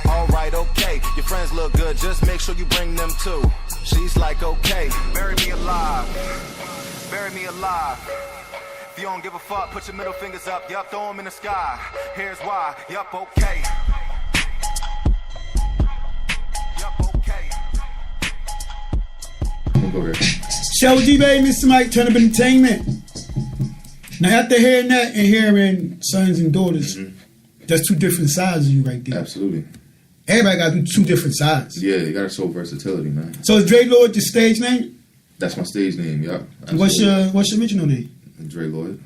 alright, okay. Your friends look good, just make sure you bring them too. She's like, okay. Bury me alive. Bury me alive. If you don't give a fuck, put your middle fingers up. Yup, throw them in the sky. Here's why. Yup, okay. Go ahead. Show G Baby, Mr. Mike, Turndatup Entertainment. Now after hearing that and hearing Sons and Daughters, that's two different sides of you right there. Absolutely. Everybody got to do two different sides. Yeah, you got to show versatility, man. So is Dre Lloyd your stage name? That's my stage name, yeah. What's your original name? Dre Lloyd.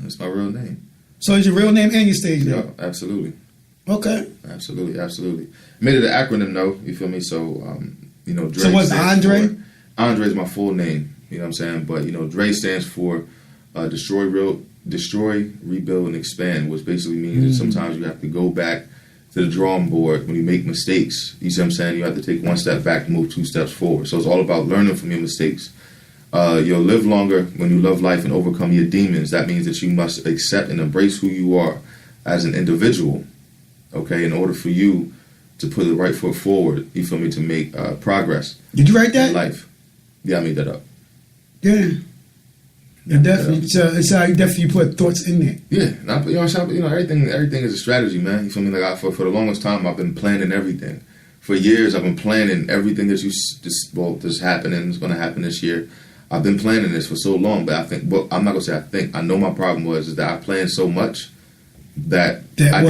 That's my real name. So is your real name and your stage name? Yeah, absolutely. Okay. Absolutely, absolutely. Made it an acronym though, you feel me? So, you know, Dre. So what's Andre? Andre is my full name, you know what I'm saying? But, you know, Dre stands for Destroy, Rebuild, and Expand, which basically means that sometimes you have to go back to the drawing board when you make mistakes. You see what I'm saying? You have to take one step back to move two steps forward. So it's all about learning from your mistakes. You'll live longer when you love life and overcome your demons. That means that you must accept and embrace who you are as an individual, okay, in order for you to put the right foot forward, you feel me, to make progress. Did you write that? In life. Yeah, I made that up. Yeah. Definitely. It's how you definitely put thoughts in there. Yeah. You know, everything is a strategy, man. You feel me? Like for the longest time, I've been planning everything. For years, I've been planning everything that this happening is going to happen this year. I've been planning this for so long, but I think, well, I'm not going to say I think. I know my problem is that I planned so much that I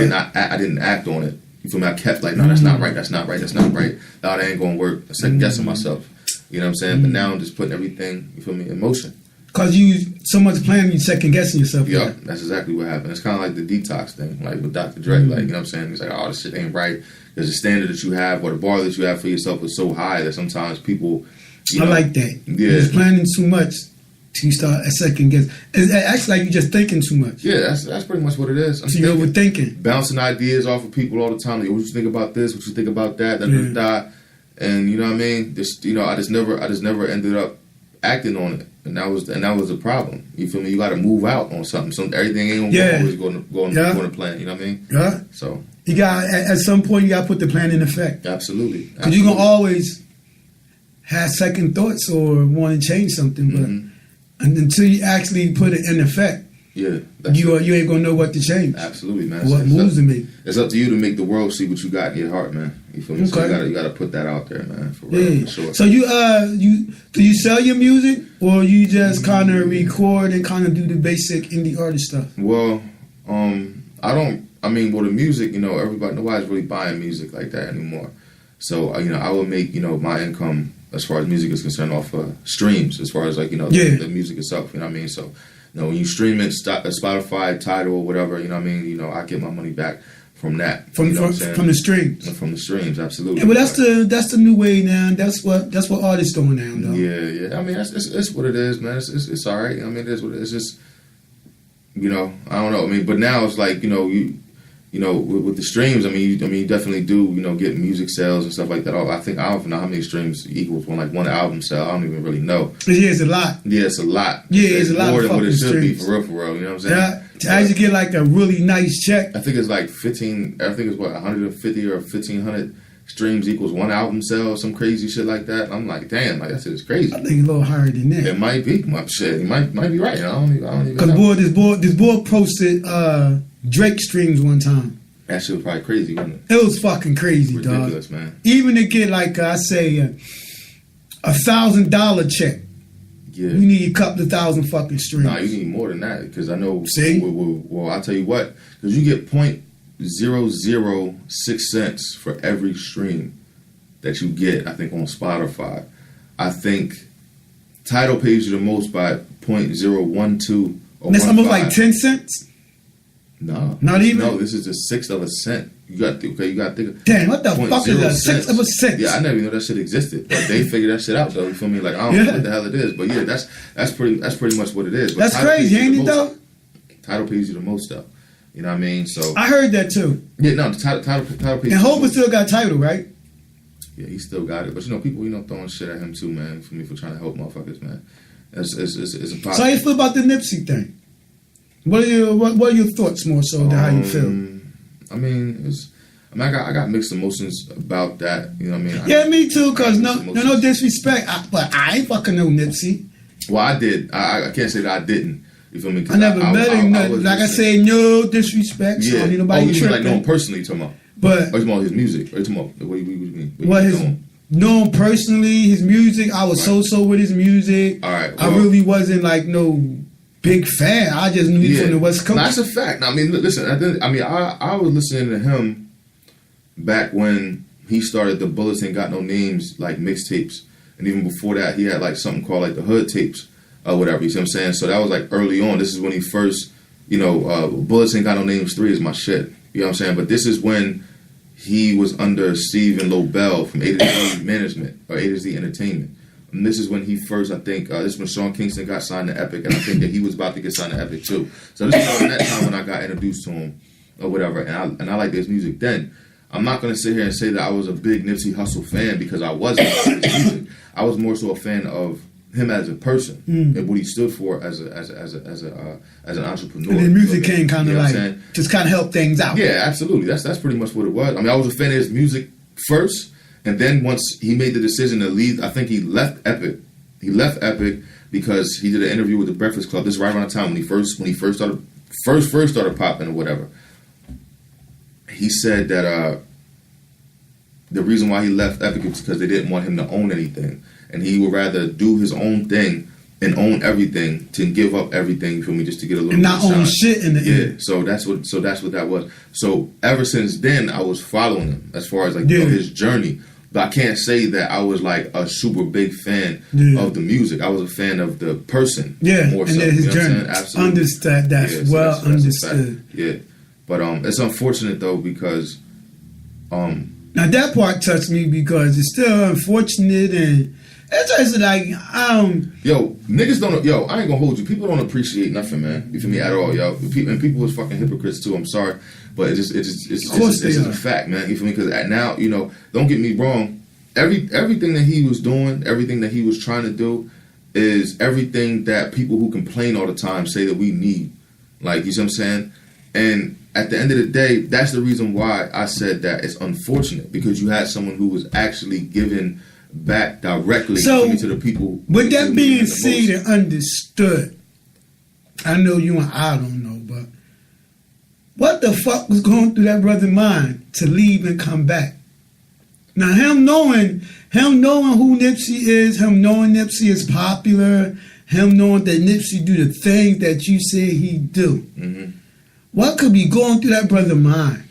didn't act on it. You feel me? I kept like, no, that's not right. That's not right. That's not right. No, that ain't going to work. I'm second guessing myself. You know what I'm saying? But now I'm just putting everything, you feel me, in motion. Because you so much planning, you second guessing yourself. Yeah, that's exactly what happened. It's kind of like the detox thing, like with Dr. Dre. Like, you know what I'm saying? He's like, oh, this shit ain't right. There's a standard that you have, or the bar that you have for yourself is so high that sometimes people, I like that. Yeah. You're planning too much till you start a second guess. It's actually like you're just thinking too much. Yeah, that's pretty much what it is. So you're overthinking. Bouncing ideas off of people all the time. Like, what you think about this? What you think about that? And you know what I mean? Just, you know, I just never ended up acting on it, and that was the problem. You feel me? You got to move out on something. Everything ain't always going to plan. You know what I mean? Yeah. So you got at some point you got to put the plan in effect. Absolutely. Because you're gonna always have second thoughts or want to change something, but until you actually put it in effect, you ain't gonna know what to change. Absolutely, man. What moves to make. It's up to you to make the world see what you got in your heart, man. You feel me? Okay. So you gotta put that out there, man. For real, for sure. So you do you sell your music, or you just kind of record and kind of do the basic indie artist stuff? Well, I don't. I mean, well, the music, you know, nobody's really buying music like that anymore. So you know, I would make, you know, my income as far as music is concerned off streams, as far as like, you know, the music itself. You know what I mean? So, you know, when you stream it, Spotify, Tidal, or whatever, you know what I mean? You know, I get my money back from that. From the streams. From the streams, absolutely. Yeah, well, that's the new way now. That's what artists doing now, though. Yeah. I mean, it's what it is, man. It's all right. I mean, it is what it is. It's just, you know, I don't know. I mean, but now it's like, you know, with the streams, I mean, you definitely do, you know, get music sales and stuff like that. I don't know how many streams equals one album sale. I don't even really know. Yeah, it's a lot. Yeah, it's a lot. Yeah, it's a lot more of than what it should streams. be, for real. You know what I'm saying? Yeah, to actually get like a really nice check. I think it's like 15. I think it's 150 or 1,500 streams equals one album sale, some crazy shit like that. I'm like, damn, like that shit is crazy. I think a little higher than that. It might be. Shit, you might be right. I don't even. Because this boy posted Drake streams one time. That shit was probably crazy, wasn't it? It was fucking crazy, Ridiculous, dog. man. Even to get like I say $1,000 check, Yeah. you need a couple of thousand fucking streams. Nah, you need more than that because I know. See? Well, I'll tell you what, because you get 0.006 cents for every stream that you get. I think on Spotify. I think Tidal pays you the most by 0.012. Or That's almost like 10 cents. No, Not even? No, this is a sixth of a cent. You got to think. Damn, what the fuck is that? Sixth of a cent? Yeah, I never even know that shit existed, but they figured that shit out though. You feel me? Like I don't know what the hell it is, but yeah, that's pretty much what it is. But That's crazy, ain't it though? Tidal pays you the most though. You know what I mean? So I heard that too. Yeah, no, Tidal pays. And Hope still got Tidal, right? Yeah, he still got it, but people throwing shit at him too, man. For trying to help motherfuckers, man. It's a problem. So how you feel about the Nipsey thing? What are your thoughts more so than how you feel? I mean, I got mixed emotions about that. You know what I mean? Yeah, me too. Cause no disrespect, but I ain't fucking no Nipsey. Well, I did. I can't say that I didn't. You feel me? I never met him. Like I say, no disrespect. So Yeah. I need nobody you mean like tripping. know him personally? You talking about? But or you talking about his music? Or you talking about what do you mean? Know him personally, his music. I was so with his music. All right. I really wasn't like no big fan. I just knew he from the West Coast. That's a fact. I mean, listen. I was listening to him back when he started the Bullets Ain't Got No Names like mixtapes, and even before that, he had like something called like the Hood tapes or whatever. You see what I'm saying? So that was like early on. This is when he first, Bullets Ain't Got No Names 3 is my shit. You know what I'm saying? But this is when he was under Stephen Lobel from A to Z Management or A to Z Entertainment. And this is when he first, I think, this is when Sean Kingston got signed to Epic, and I think that he was about to get signed to Epic too. So this is around that time when I got introduced to him or whatever, and I liked his music then. I'm not going to sit here and say that I was a big Nipsey Hussle fan because I wasn't of his music. I was more so a fan of him as a person and what he stood for as an entrepreneur. And his music came kind of just kind of help things out. Yeah, absolutely. That's pretty much what it was. I mean, I was a fan of his music first, and then once he made the decision to leave, I think he left Epic. He left Epic because he did an interview with the Breakfast Club. This is right around the time when he first started popping or whatever. He said that the reason why he left Epic is because they didn't want him to own anything, and he would rather do his own thing and own everything to give up everything for me just to get a little. And not own shit in the end. So that's what that was. So ever since then, I was following him as far as his journey. But I can't say that I was like a super big fan of the music. I was a fan of the person. Yeah, more and so. then his journey. Absolutely. Understood. That's that's understood. Yeah, but it's unfortunate though because now that part touched me because it's still unfortunate and it's just like niggas don't. I ain't gonna hold you. People don't appreciate nothing, man. You feel me at all, yo. And people was fucking hypocrites too. I'm sorry, but it's just a fact, man. You feel me? Because now, don't get me wrong. Everything that he was doing, everything that he was trying to do, is everything that people who complain all the time say that we need. Like, you see what I'm saying? And at the end of the day, that's the reason why I said that it's unfortunate because you had someone who was actually giving back directly to the people. With that being said and understood, I know you and I don't know, but what the fuck was going through that brother's mind to leave and come back? Now him knowing who Nipsey is, him knowing Nipsey is popular, him knowing that Nipsey do the things that you say he do. Mm-hmm. What could be going through that brother's mind?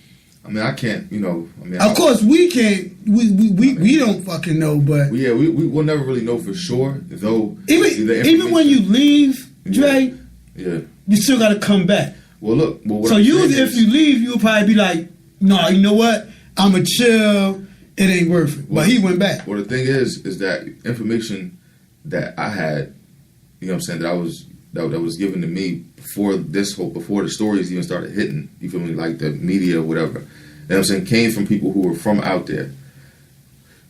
I mean, I can't, of course, we can't. We don't fucking know, but we will never really know for sure. Though even when you leave, Dre, you still got to come back. Well, look. So if you leave, you'll probably be like, no, you know what? I'ma chill. It ain't worth it. But he went back. Well, the thing is that information that I had, you know what I'm saying, that was given to me before the stories even started hitting, you feel me, like the media or whatever, you know what I'm saying, came from people who were from out there.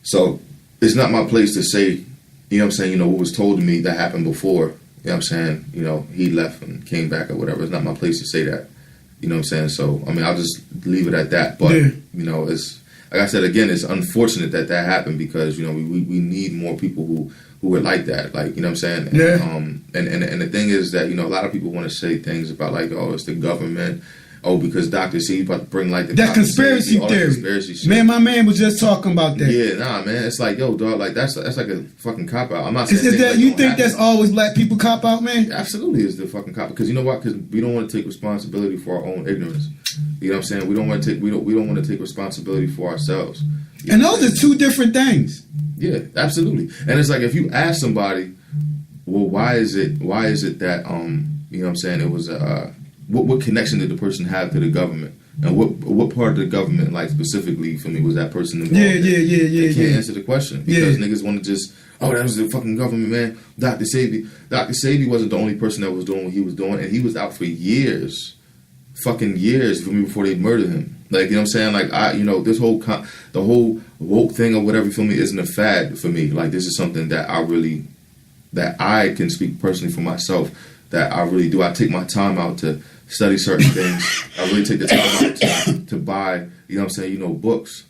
So it's not my place to say, you know what I'm saying, what was told to me that happened before, you know what I'm saying, he left and came back or whatever. It's not my place to say that, you know what I'm saying. So, I mean, I'll just leave it at that. But, it's, like I said, again, it's unfortunate that happened because, we need more people who are like that, like, you know what I'm saying? Yeah. And the thing is that, a lot of people want to say things about like, oh, it's the government oh, because Dr. C about to bring like the That conspiracy all that theory. conspiracy shit. Man, my man was just talking about that. Yeah, nah, man. It's like, yo, dog, like that's like a fucking cop out. I'm not Is saying that like, you don't think happen. that's always black people cop out, man? Absolutely is the fucking cop. Because you know what? Because we don't want to take responsibility for our own ignorance. You know what I'm saying? We don't want to take want to take responsibility for ourselves. You And know those are two different things. Yeah, absolutely. And it's like if you ask somebody, well, why is it that you know what I'm saying, it was what connection did the person have to the government? And what part of the government, like specifically for me, was that person involved in? They can't answer the question because niggas want to just, oh, that was the fucking government, man. Dr. Sebi wasn't the only person that was doing what he was doing, and he was out for fucking years for me before they murdered him. Like, you know what I'm saying? Like, this the whole woke thing or whatever, you feel me, isn't a fad for me. Like, this is something that I can speak personally for myself, that I really do. I take my time out to study certain things. I really take the time out to buy, you know what I'm saying, books.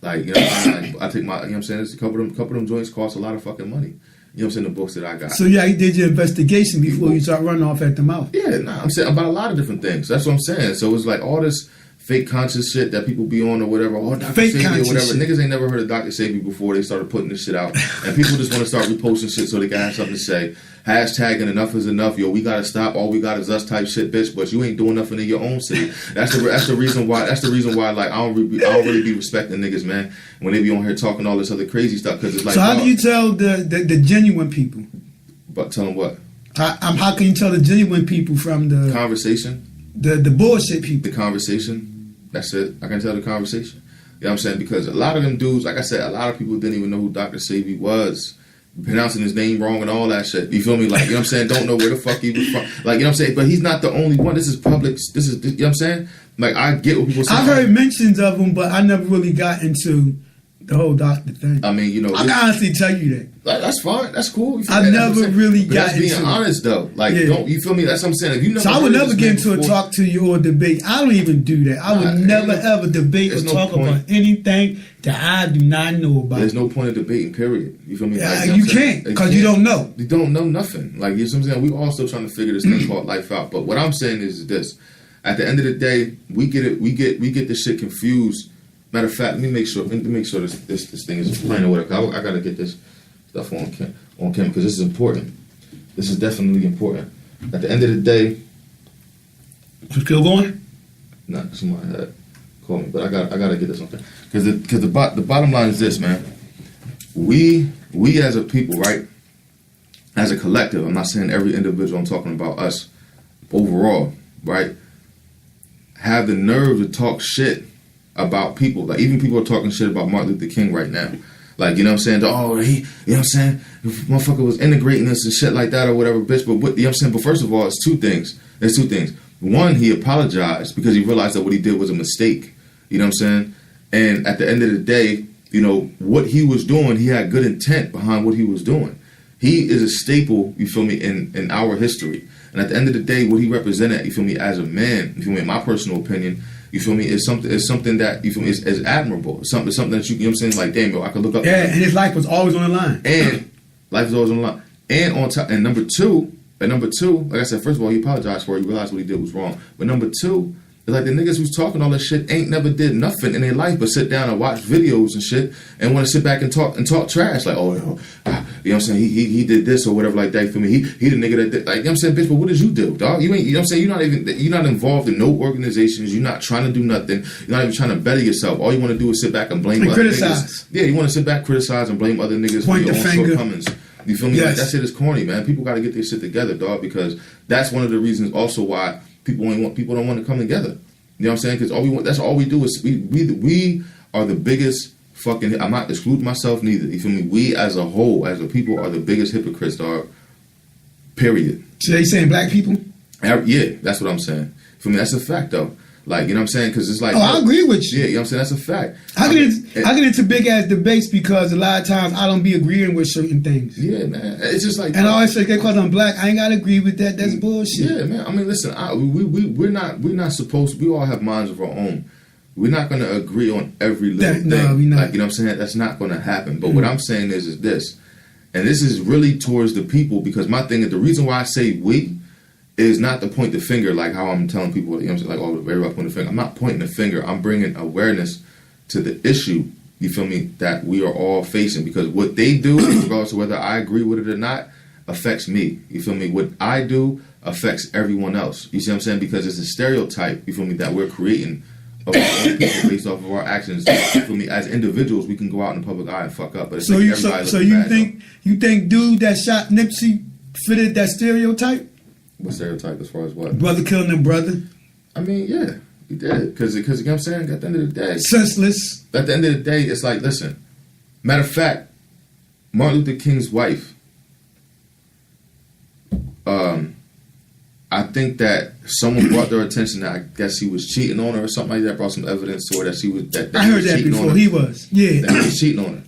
Like, you know what I'm saying? I take my, you know what I'm saying, a couple of them joints cost a lot of fucking money. You know what I'm saying? The books that I got. So yeah, you did your investigation before you start running off at the mouth. Yeah, I'm saying about a lot of different things. That's what I'm saying. So it's like all this fake conscious shit that people be on or whatever. Oh, Dr. Fake Sebi or whatever. shit. Niggas ain't never heard of Dr. Sebi before they started putting this shit out. And people just want to start reposting shit so they can have something to say. Hashtagging enough is enough. Yo, we gotta stop. All we got is us type shit, bitch. But you ain't doing nothing in your own city. That's the reason why. That's the reason why. Like I don't really be respecting niggas, man, when they be on here talking all this other crazy stuff. Because it's like. So how do you tell the genuine people? But tell them what? How can you tell the genuine people from the conversation? The bullshit people. The conversation. That's it. I can tell the conversation. You know what I'm saying? Because a lot of them dudes, like I said, a lot of people didn't even know who Dr. Sebi was. Pronouncing his name wrong and all that shit. You feel me? Like, you know what I'm saying? Don't know where the fuck he was from. Like, you know what I'm saying? But he's not the only one. This is public. This is, you know what I'm saying? Like, I get what people say. I've heard mentions of him, but I never really got into the whole doctor thing. I mean, I can honestly tell you that. Like, that's fine. That's cool. I never really got into it. That's being honest, though. Like, don't you feel me? That's what I'm saying. If you never so I would never get into a before, talk to you or debate. I don't even do that. I would never ever debate or talk about anything that I do not know about. There's no point of debating, period. You feel me? Like, you can't, because you don't know. You don't know nothing. Like, you know what I'm saying? We all still trying to figure this thing called life out. But what I'm saying is this. At the end of the day, we get this shit confused. Matter of fact, let me make sure this thing is playing or whatever. I gotta get this stuff on camera because this is important. This is definitely important. At the end of the day, you still going? Nah, somebody had called me, but I gotta get this on camera because the bottom line is this, man. We as a people, right? As a collective, I'm not saying every individual. I'm talking about us overall, right? Have the nerve to talk shit about people. Like, even people are talking shit about Martin Luther King right now. Like, you know what I'm saying? Oh, he, you know what I'm saying? If motherfucker was integrating us and shit like that or whatever, bitch. But what, you know what I'm saying? But first of all, it's two things. There's two things. One, he apologized because he realized that what he did was a mistake. You know what I'm saying? And at the end of the day, you know, what he was doing, he had good intent behind what he was doing. He is a staple, you feel me, in our history. And at the end of the day, what he represented, you feel me, as a man, you feel me, in my personal opinion, you feel me, is something that, you feel me, is admirable. It's something that you know what I'm saying, like, damn, yo, I could look up. Yeah, and his life was always on the line. And life was always on the line. And on top, and number two, like I said, first of all, he apologized for it. He realized what he did was wrong. But number two, it's like the niggas who's talking all that shit ain't never did nothing in their life but sit down and watch videos and shit and want to sit back and talk trash. Like, oh, you know what I'm saying? He did this or whatever like that. For me, he the nigga that did, like, you know what I'm saying, bitch, but what did you do, dog? You ain't, you know what I'm saying? You're not involved in no organizations. You're not trying to do nothing. You're not even trying to better yourself. All you want to do is sit back and blame other niggas. Yeah, you want to sit back, criticize, and blame other niggas for your own shortcomings. You feel me? Yes. Like, that shit is corny, man. People got to get their shit together, dog, because that's one of the reasons also why people don't want to come together. You know what I'm saying? Because that's all we do is we are the biggest fucking. I'm not excluding myself neither. You feel me? We as a whole, as a people, are the biggest hypocrites, dog. Period. So they saying black people? Yeah, that's what I'm saying. For me, that's a fact, though. Like, you know what I'm saying? Because it's like, I agree with you. Yeah, you know what I'm saying? That's a fact. I get into big ass debates because a lot of times I don't be agreeing with certain things. Yeah, man. It's just like, and I always say because I'm black, I ain't gotta agree with that. That's bullshit. Yeah, man. I mean, listen, we're not supposed. We all have minds of our own. We're not gonna agree on every little thing. No, we not. Like, you know what I'm saying? That's not gonna happen. But what I'm saying is this, and this is really towards the people, because my thing is, the reason why I say we is not to point the finger like how I'm telling people, you know what I'm saying, like, oh, everybody point the finger. I'm not pointing the finger. I'm bringing awareness to the issue, you feel me, that we are all facing. Because what they do, regardless of whether I agree with it or not, affects me. You feel me? What I do affects everyone else. You see what I'm saying? Because it's a stereotype, you feel me, that we're creating of our own people based off of our actions. You feel me? As individuals, we can go out in the public eye and fuck up. But it's So like you everybody so looking you bad, think you think dude that shot Nipsey fitted that stereotype? What stereotype as far as what? Brother killing a brother. I mean, yeah, he did. Because you know what I'm saying? At the end of the day, senseless. At the end of the day, it's like, listen. Matter of fact, Martin Luther King's wife. I think that someone brought their attention that I guess he was cheating on her or something like that. Brought some evidence to her that she was. That I he heard was that cheating before. on her. He was. Yeah. That he was cheating on her.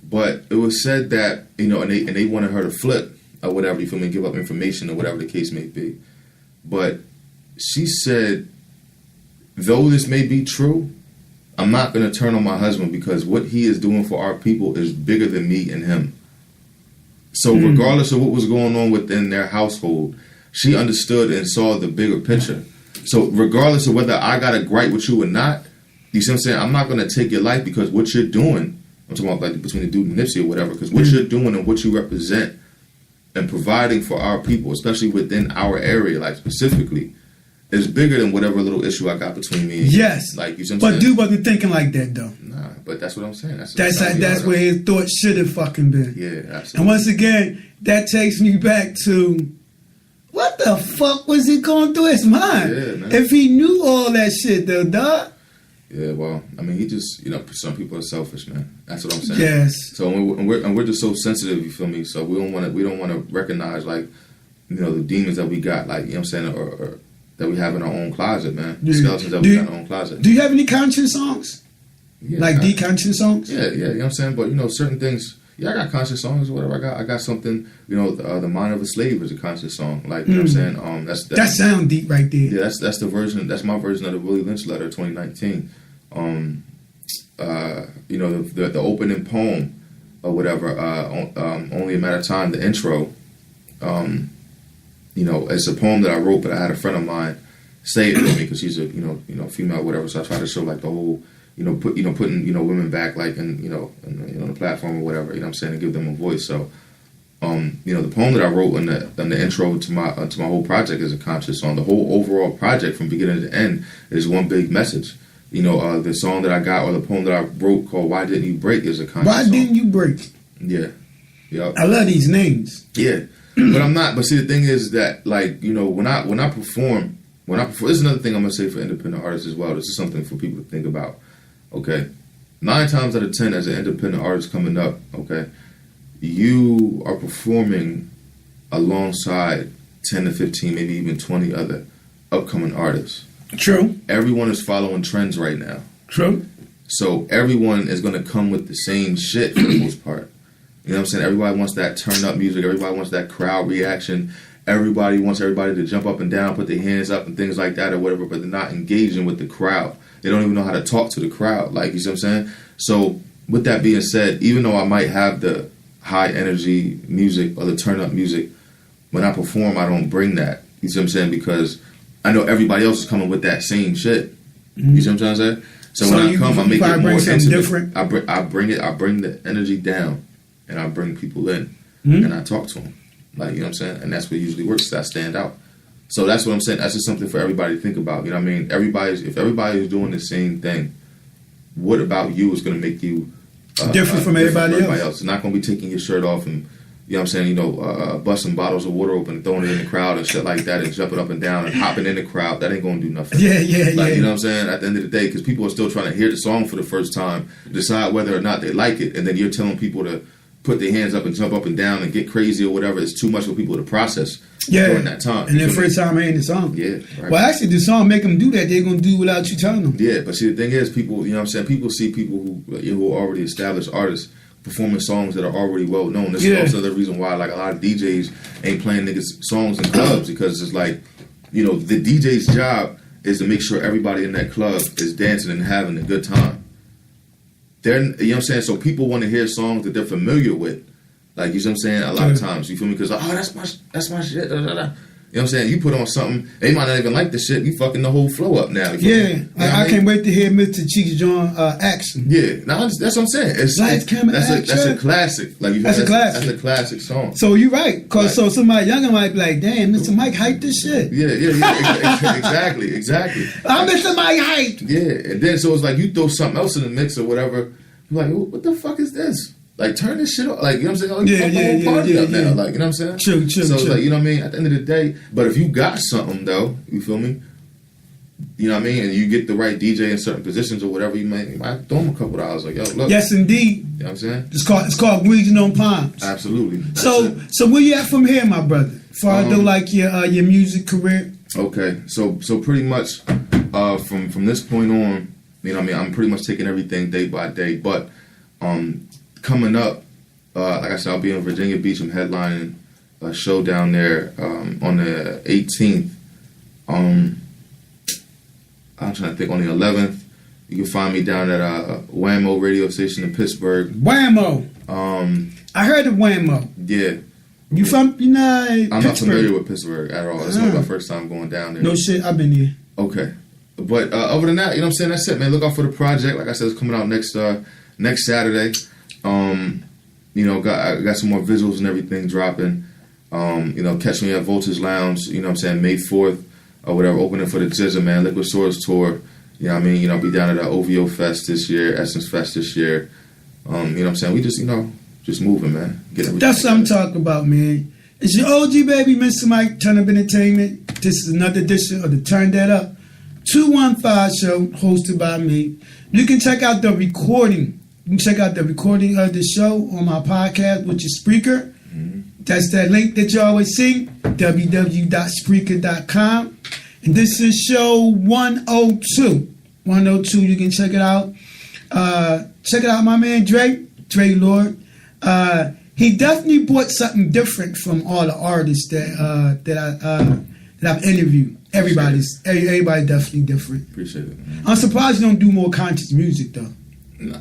But it was said that, you know, and they wanted her to flip or whatever, you feel me, give up information or whatever the case may be. But she said, though this may be true, I'm not going to turn on my husband because what he is doing for our people is bigger than me and him. So regardless of what was going on within their household, she understood and saw the bigger picture. So regardless of whether I got a gripe with you or not, you see what I'm saying? I'm not going to take your life because what you're doing, I'm talking about like between the dude and Nipsey or whatever, because what you're doing and what you represent and providing for our people, especially within our area, like specifically, is bigger than whatever little issue I got between me and you. Yes. Like, you see what I'm But saying? dude wasn't thinking like that though. Nah, but that's what I'm saying. That's That's where his thought should have fucking been. Yeah, absolutely. And once again, that takes me back to what the fuck was he going through his mind? Yeah, man. If he knew all that shit though, dog. Yeah, well, I mean, he just, you know, some people are selfish, man. That's what I'm saying. Yes. So we're just so sensitive, you feel me? So we don't want to recognize, like, you know, the demons that we got, like, you know what I'm saying, or that we have in our own closet, man. The skeletons that we got in our own closet. Do you have any conscious songs? Yeah, like deconscious songs? Yeah, you know what I'm saying? But, you know, certain things, yeah, I got conscious songs or whatever. I got something, you know, the Mind of a Slave is a conscious song. Like, you know what I'm saying? That sound deep right there. Yeah, that's the version, that's my version of the Willie Lynch letter, 2019. You know, the opening poem or whatever, Only a Matter of Time, the intro, you know, it's a poem that I wrote, but I had a friend of mine say it for me because she's a, you know, female, whatever. So I try to show like the whole, putting, women back, like, in, on the platform or whatever, you know what I'm saying, and give them a voice. So, the poem that I wrote in the intro to my whole project is a conscious song. The whole overall project from beginning to end is one big message. The song that I got, or the poem that I wrote called "Why Didn't You Break" is a conscious song. Why didn't you break? Yeah. I love these names. Yeah. But I'm not. But see, the thing is that, like, when I perform, this is another thing I'm gonna say for independent artists as well. This is something for people to think about. Okay, 9 times out of 10, as an independent artist coming up, okay, you are performing alongside 10 to 15, maybe even 20 other upcoming artists. True. Everyone is following trends right now. True. So everyone is gonna come with the same shit for the most part. You know what I'm saying? Everybody wants that turn up music. Everybody wants that crowd reaction. Everybody wants everybody to jump up and down, put their hands up and things like that or whatever, but they're not engaging with the crowd. They don't even know how to talk to the crowd. Like, you see what I'm saying? So with that being said, even though I might have the high energy music or the turn up music, when I perform, I don't bring that. You see what I'm saying? Because I know everybody else is coming with that same shit. You see what I'm trying to say? So when I come, I make it more intimate. Different. I bring the energy down. And I bring people in, and I talk to them. Like, you know what I'm saying? And that's what usually works. I stand out. So that's what I'm saying. That's just something for everybody to think about. You know what I mean? If everybody's doing the same thing, what about you is going to make you different from everybody else? It's not going to be taking your shirt off and, you know what I'm saying, busting bottles of water open and throwing it in the crowd and shit like that and jumping up and down and hopping in the crowd. That ain't going to do nothing. Yeah. You know what I'm saying? At the end of the day, because people are still trying to hear the song for the first time, decide whether or not they like it, and then you're telling people to put their hands up and jump up and down and get crazy or whatever. It's too much for people to process during that time. And their first time hearing the song. Yeah. Right. Well, actually, the song make them do that. They're going to do without you telling them. Yeah, but see, the thing is, people, you know what I'm saying, people see people who are already established artists performing songs that are already well known. This is also the reason why, like, a lot of DJs ain't playing niggas songs in clubs, because it's like, the DJ's job is to make sure everybody in that club is dancing and having a good time. You know what I'm saying? So people want to hear songs that they're familiar with. Like, you know what I'm saying? A lot of times, you feel me? Because, that's my shit. Da, da, da. You know what I'm saying? You put on something, they might not even like the shit. You fucking the whole flow up now. Yeah, I can't wait to hear Mr. Cheeks John action. Yeah, that's what I'm saying. That's a classic. Like that's a classic. That's a classic song. So you're right, cause so somebody younger might be like, "Damn, Mr. Mike hyped this shit." Yeah, exactly. I'm Mr. Mike hyped. Yeah, and then so it's like you throw something else in the mix or whatever. You're like, what the fuck is this? Like, turn this shit off. Like, you know what I'm saying? Like, party up now. Like, you know what I'm saying? True. So it's like, you know what I mean? At the end of the day, but if you got something though, you feel me? You know what I mean? And you get the right DJ in certain positions or whatever, you might throw them a couple of hours. Like, yo, look. Yes, indeed. You know what I'm saying? It's called Greasing on Palms. Absolutely. So where you at from here, my brother? Far do like your music career. Okay, so pretty much from this point on, you know what I mean? I'm pretty much taking everything day by day, but coming up, like I said, I'll be in Virginia Beach. I'm headlining a show down there on the 18th. I'm trying to think, on the 11th. You can find me down at Whammo radio station in Pittsburgh. Whammo. I heard of Whammo. Yeah. You from I'm Pittsburgh? not familiar with Pittsburgh at all. It's my first time going down there. No shit, I've been here. Okay. But other than that, you know what I'm saying? That's it, man. Look out for the project. Like I said, it's coming out next Saturday. You know, I got some more visuals and everything dropping. You know, catch me at Voltage Lounge, you know what I'm saying, May 4th or whatever, opening for the Jizza, man, Liquid Swords Tour. You know what I mean? You know, be down at the OVO Fest this year, Essence Fest this year. You know what I'm saying? We just, you know, just moving, man. That's what I'm talking about, man. It's your OG baby, Mr. Mike, Turnup Entertainment. This is another edition of the Turn That Up 215 Show, hosted by me. You can check out the recording. You can check out the recording of the show on my podcast, which is Spreaker. That's that link that you always see, www.spreaker.com. And this is show 102. 102, you can check it out. Check it out, my man Dre Lord. He definitely brought something different from all the artists that I've interviewed. Everybody definitely different. Appreciate it. I'm surprised you don't do more conscious music though.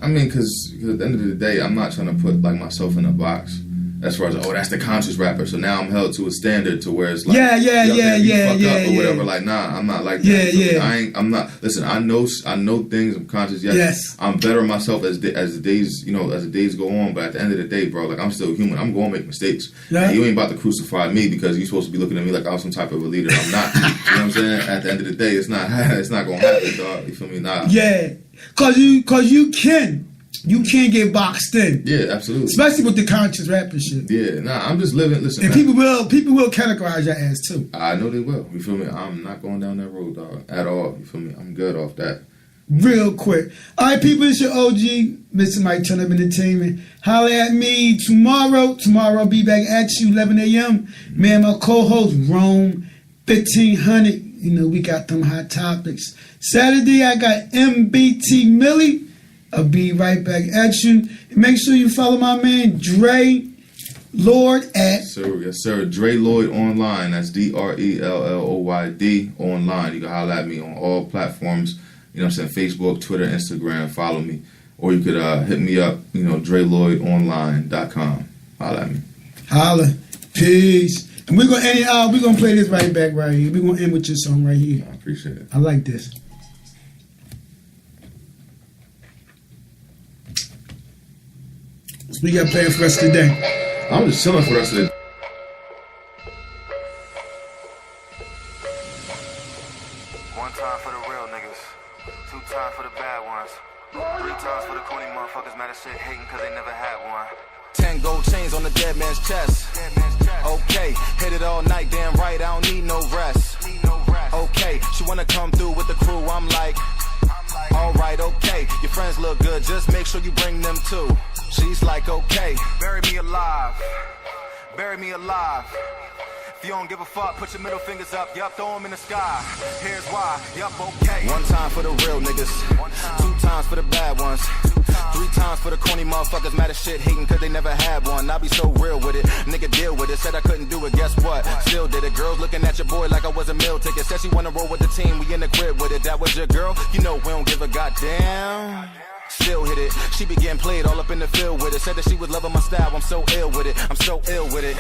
I mean, because at the end of the day, I'm not trying to put like myself in a box. As far as, that's the conscious rapper, so now I'm held to a standard to where it's like, yeah, or whatever. Like, nah, I'm not like that. I'm not. Listen, I know things. I'm conscious. Yes. I'm bettering myself as the days, as the days go on. But at the end of the day, bro, like, I'm still human. I'm going to make mistakes. Yeah. You ain't about to crucify me because you're supposed to be looking at me like I was some type of a leader. I'm not. You know what I'm saying? At the end of the day, it's not going to happen, dog. You feel me? Nah. Yeah, cause you can. You can't get boxed in. Yeah, absolutely. Especially with the conscious rapper shit. Yeah, nah, I'm just living. Listen, and people will categorize your ass too. I know they will. You feel me? I'm not going down that road, dog, at all. You feel me? I'm good off that. Real quick. All right, people, it's your OG, Mr. Mike Turnup Entertainment. Holler at me tomorrow. Tomorrow I'll be back at you, 11 a.m. Man, my co-host, Rome 1500. You know, we got them hot topics. Saturday, I got MBT Millie. I'll be right back at you. And make sure you follow my man Dre Lord at... Yes, sir. Dre Lloyd online. That's DRELLOYD online. You can holler at me on all platforms. You know what I'm saying? Facebook, Twitter, Instagram. Follow me. Or you could hit me up, DreLloydOnline.com. Holler at me. Holler. Peace. And we're gonna play this right back right here. We're gonna end with your song right here. I appreciate it. I like this. So we got playing for us today. I'm just chilling for the rest of the day. One time for the real niggas, 2 times for the bad ones, 3 times for the corny motherfuckers mad as shit hating cause they never had one. 10 gold chains on the dead man's chest. Okay, hit it all night, damn right, I don't need no rest. Okay, she wanna come through with the crew, I'm like, alright, okay, your friends look good, just make sure you bring them too. She's like, okay. Bury me alive, bury me alive. If you don't give a fuck, put your middle fingers up, yup, throw them in the sky. Here's why, yup, okay. 1 time for the real niggas, 2 times for the bad ones, 3 times for the corny motherfuckers mad as shit hating cause they never had one. I be so real with it, nigga deal with it, said I couldn't do it, guess what? Still did it, girls looking at your boy like I was a meal ticket, said she wanna roll with the team, we in the crib with it, that was your girl? You know we don't give a goddamn. Still hit it, she began played all up in the field with it, said that she was loving my style, I'm so ill with it, I'm so ill with it.